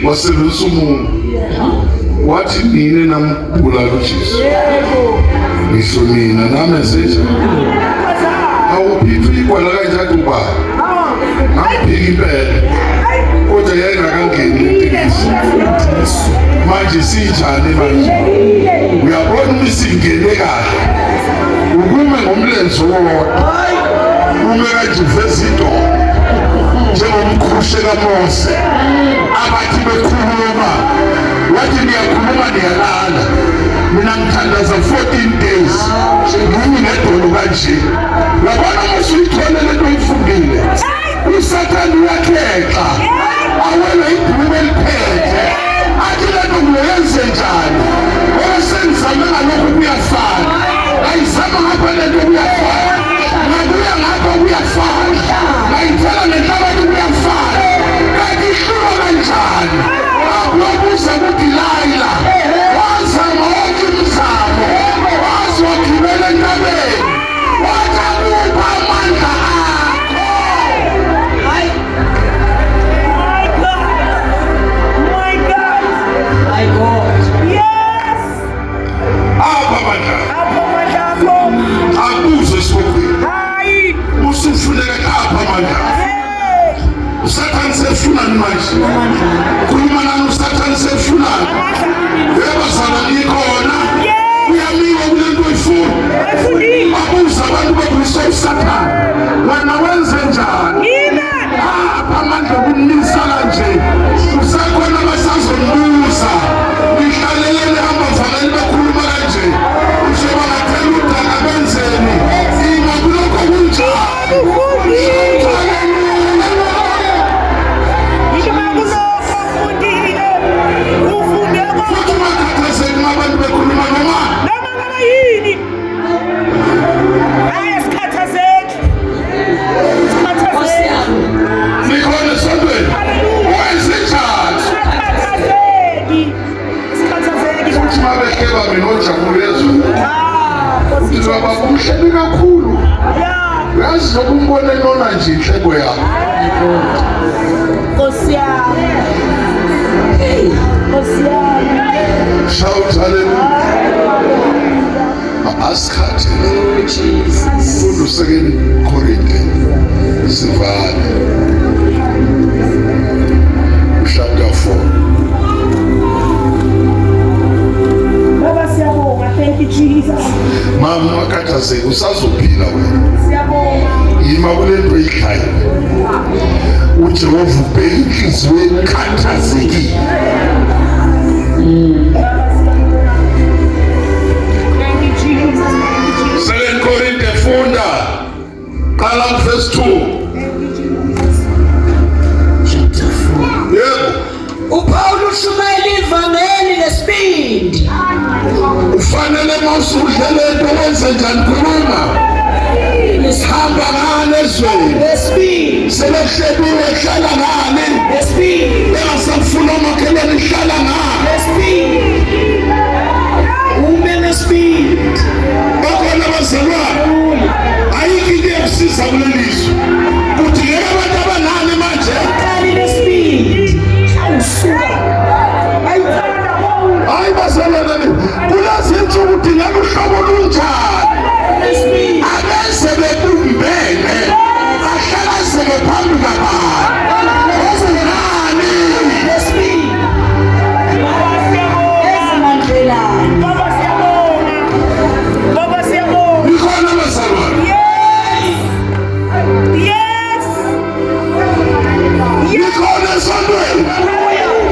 wasebenzisa umuntu wathi nini nambulala uJesu ngisho mina nami esenje awuphithu ikwala kanjani uba ngaphika impela kodwa yayingakangeni letekisi manje sinjani manje uyabona umsingene kahle ukume ngomlenze wodwa umeka nje vezito njengomkhushe kaMose abathi bekhuluma wathi niyakhuluma niyalala mina ngithandaza 14 days ngimi nedolo kanje yabona mase uyithole lento oyifundile uSathane uyakhexa awela ibhuku eliphethe athi lento kuyenze njani osenzama ngalokho kuyafana ayizama ngapha lento kuyafana ngabuya ngapha kuyafana ngayithela nenhlabathi kuyafana kanti ihluka kanjani wabuza kuDelilah wazama wonke umzamo waze wagibela entabeni wathi akupha amandla akho. My God. Yes. Apha amandla akuze sibukile Hayi. usufuneka apha amandla uSathane sefunani manje khuluma nami uSathane sefunani yebazana likhona uyamiwa kulento oyifuna abuza abantu babusa uSathane wena wenze njani apha amandla kumnisa kanje usakhona basazombuza ihlalelele amavangeli bakhuluma kanje usho bangathela udaka benze inhlebo yakho. Nkosi yami. Nkosi yami. Shout hallelujah. Asikhathi Mfundo 2 Korinte sivale chapter 4. Baba siyabonga, thank you Jesus. Mama wakhathazeka usazophila wena. Siyabonga. Yima kulento eyikhaya. uJehova ubheka inhliziyo ekhathazekile. Thank you Jesus. 2 Korinte funda qala verse 2. Chapter 4. Yebo. uPaul ushumayela ivangeli lesibindi. Ufanele mawusudlela into wenze njani khuluma. Hamba ngane ezweni. Lesibindi. Selehlebiwe hlala ngane. Lesibindi. Engasafuna umakhelwane hlala ngane. Lesibindi. Ume lesibindi. Bakhona abazalwane. Ayikho into eyakusiza kulelizwe. Kudingeka abantu abanani manje. Kali lesibindi. Awusuka. Hayi bazalwane, kulazinto kudingeka uhlobo olunjani. Lesibindi. Abenze bebumbene. Bahlakazeke phambi kwabantu. Ezinani. Lesibindi. Ezimandlelane. Baba siyabonga. Baba siyabonga. Ikhona abazalwane. Yes. Ikhona esontweni.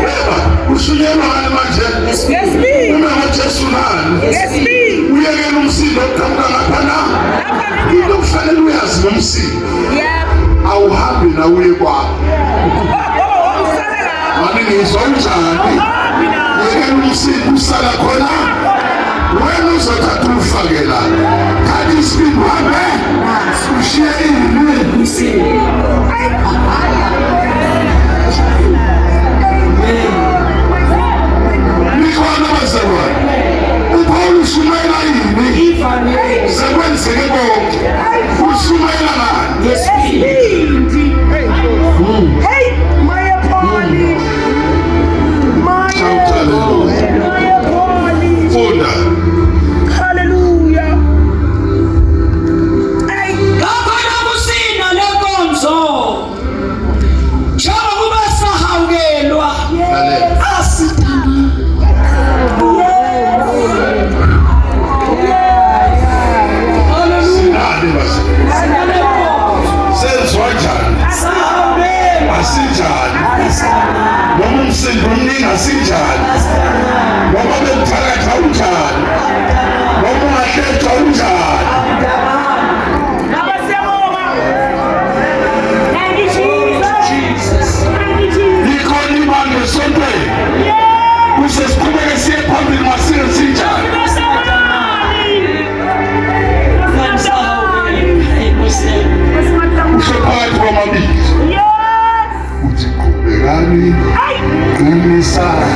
Yeba, ushunyelwa ngani manje? Yes, me. Uma ngoJesu nani? Yes, me. Uyekela umsindo oqhamuka ngaphana. Into kufanele uyazi ngomsindo. Yeah. Awuhambi na uye kwakho. Manje ngizwa unjani? Uyekela umsindo usala khona. Wena uzothatha ufakela. Kanti isibindi uhambe. Ushiye ini? Nikhona abazalwane. uPaul ushumayela yini? Sekwenzeke konke. Ushumayela ngani? Lesibindi. Hey, Maya Poli. Shout hallelujah. Maya Poli. Funda. Hallelujah. Hey. Ngaphana kusina lenkonzo. Njengoba kuba sahawukelwa. Lalela. Asitama. Sinani bazalwane? Senziwa njani? Sahawukelwa. Asinjani? Noma umsindo omningi asinjani? Noma bekuthakatha unjani? Noma ungahlethwa unjani? Baba siyabonga. Thank you Jesus. Thank you Jesus. Likhona ibanga esontweni. Yeah. Kuze siqhubeke siye phambili masike sinjani? Usho phakathi kwamabili. Uthi qhubekani qinisani.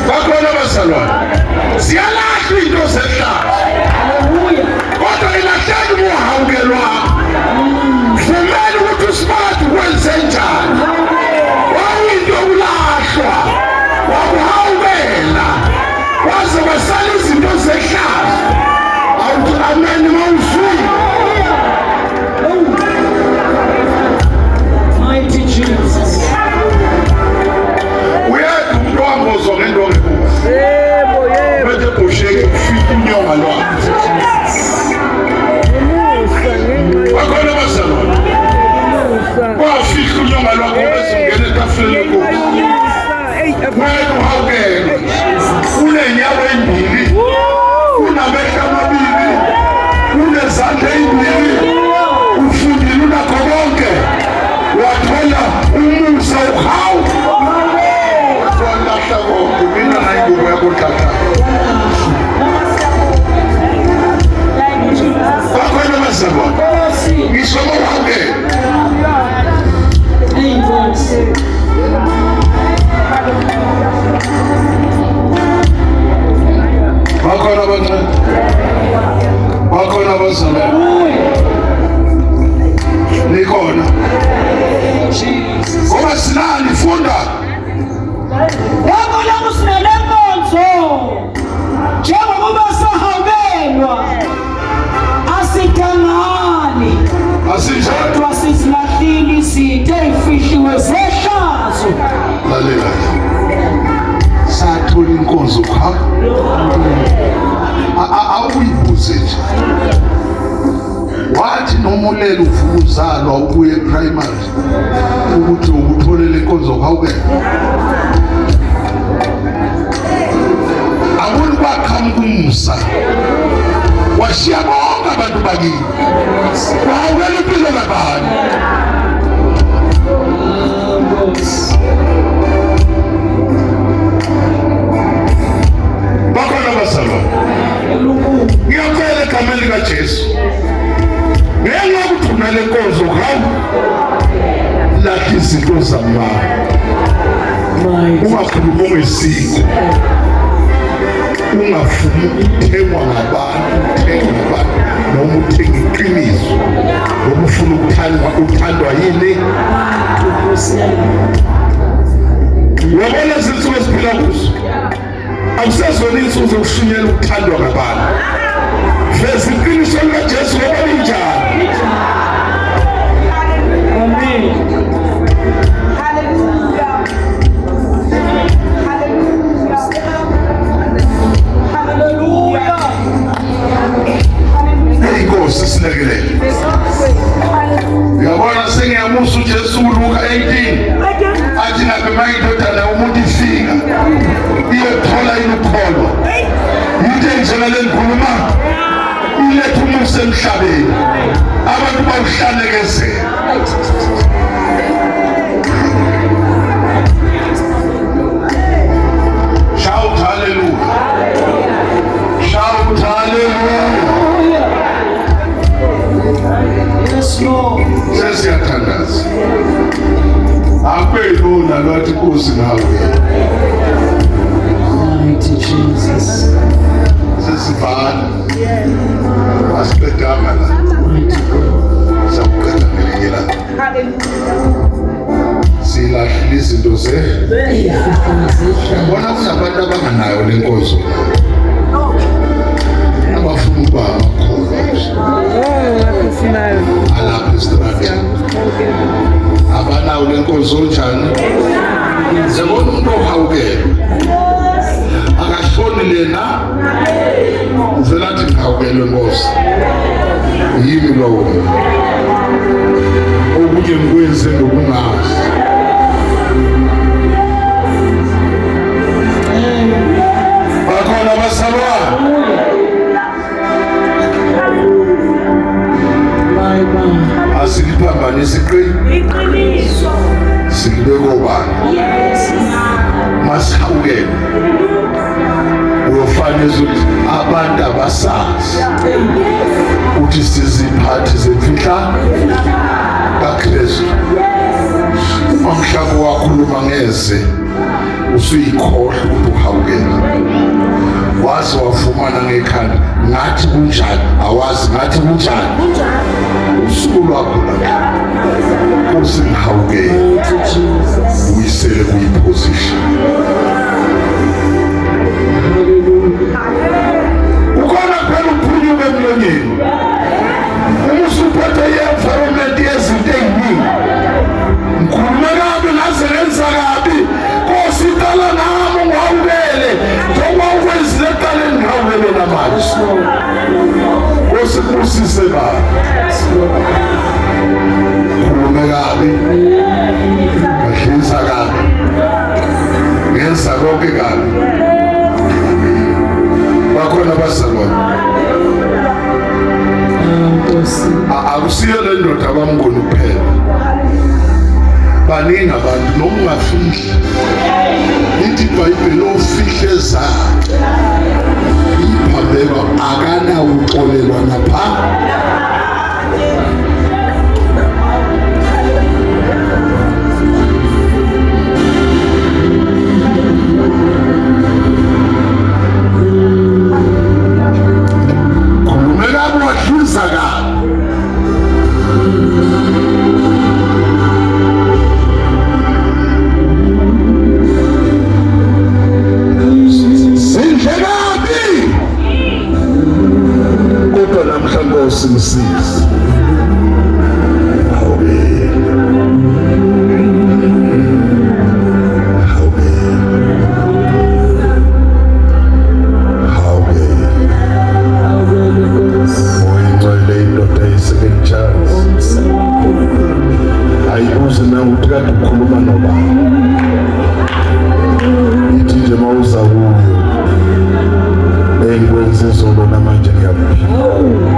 bakhona abazalwane ziyalahlwa into zehlazo kodwa ilahleki ukuhawukelwa vumela ukuthi uSmart wenze njani wawinto ukulahlwa wakuhawukela waze wasala izinto zehlazo awuthi amen mawuzwile Mighty Jesus. uyedwa umuntu wambozwa ngento ongekuhle bethe busheke ufika unyonga lwakhe bakhona abazalwane wafika unyonga lwakhe bezongena etafuleni lenkosi wena uhawukele unenyawo ezimbili unamehlo amabili unezandla ezimbili ufundile unakho konke wathola umusa uhawu walahla konke mina nayingubo yakho tata bakhona abazalwane ngisho mawuhawukele bakhona abancane bakhona abazalwane nikhona ngoba sinani funda Wakhona kusinele nkonzo njengokuba sahawukelwa asitangani asinjani kodwa sizilahlile izitho ezifihliwe zehlazo. lalela sathola inkonzo cha awuyibuze nje wathi noma ulela uvuka uzalwa ubuye primary ukuthi ukutholela inkonzo uhawukela awuli kwakhamuka umusa washiya bonke abantu bakini wahawukela impilo kabani bakhona abazalwane ngiyacela egameni likaJesu ngenxa yokuthi unale nkonzo hawu lathi izinto zamanga ungakhuluma ngesiko ungafuni ukuthengwa ngabantu noma uthenga iqiniso noma ufuna uthandwa yini wabona izinsuku esiphila kuzo awusezona insuku zokushunyela ukuthandwa ngabantu veza iqiniso likaJesu ngoba linjani Amen. inkosi silekelele uyabona sengiyamusa uJesu uLuka 18 athi ngabe mayindodana yomuntu ifika iyothola inukholwa yinto enjena lengikhuluma iletha umusa emhlabeni abantu bawuhlanekezela shout hallelujah shout hallelujah Yes, Lord. sesiyathandaza akwelona lwathi Nkosi ngawe Mighty Jesus. sesivana asiqedanga la Mighty God. sakuqeda ngelinye la silahlile izinto yabona kunabantu abanganayo le nkonzo abafuna ukuba amakholwa alapha esitradeni abanawo le nkonzo njani zebona umuntu ohawukela akashoni lena uvela athi ngihawukelwe Nkosi yimi lowo okunye ngikwenze ngokungazi bakhona abazalwane asiliphambanisa iqiniso silibeka obani masihawukele uyofanele ukuthi abantu abasazi ukuthi siziphathi zemfihla kaKristu uma mhlaba wakhuluma ngeze usuyikhohlwa ukuthi uhawukele. Wazi wafumana ngekhanda ngathi kunjani, awazi ngathi kunjani. Usuku lwakho lapho usingihawukele uyisele kuyiposition. Ukhona phela uphunyuke emlonyeni uma usuphethe i-environment yezinto ey'ningi. Ngikhulume kabi ngaze ngenza kabi, Nkosi qala nami ungihawukele njengoba ukwenzile ekuqaleni ngihawukele namanje. Nkosi kusise baba, ngikhulume kabi, ngahlinza kabi, ngenza konke kabi. Bakhona abazalwane akusiyo le ndoda bamngoni kuphela, baningi abantu noma ungafihli. Lithi iBhayibheli ofihle zakhe iphambeko akanawuxolelwa napha. Simsizi oyingcwele indoda ye-second chance. Ayibuze na ukuthi kade ukhuluma noba ithi nje mawuza kuyo engikwenze izolo namanje ngiyaphila.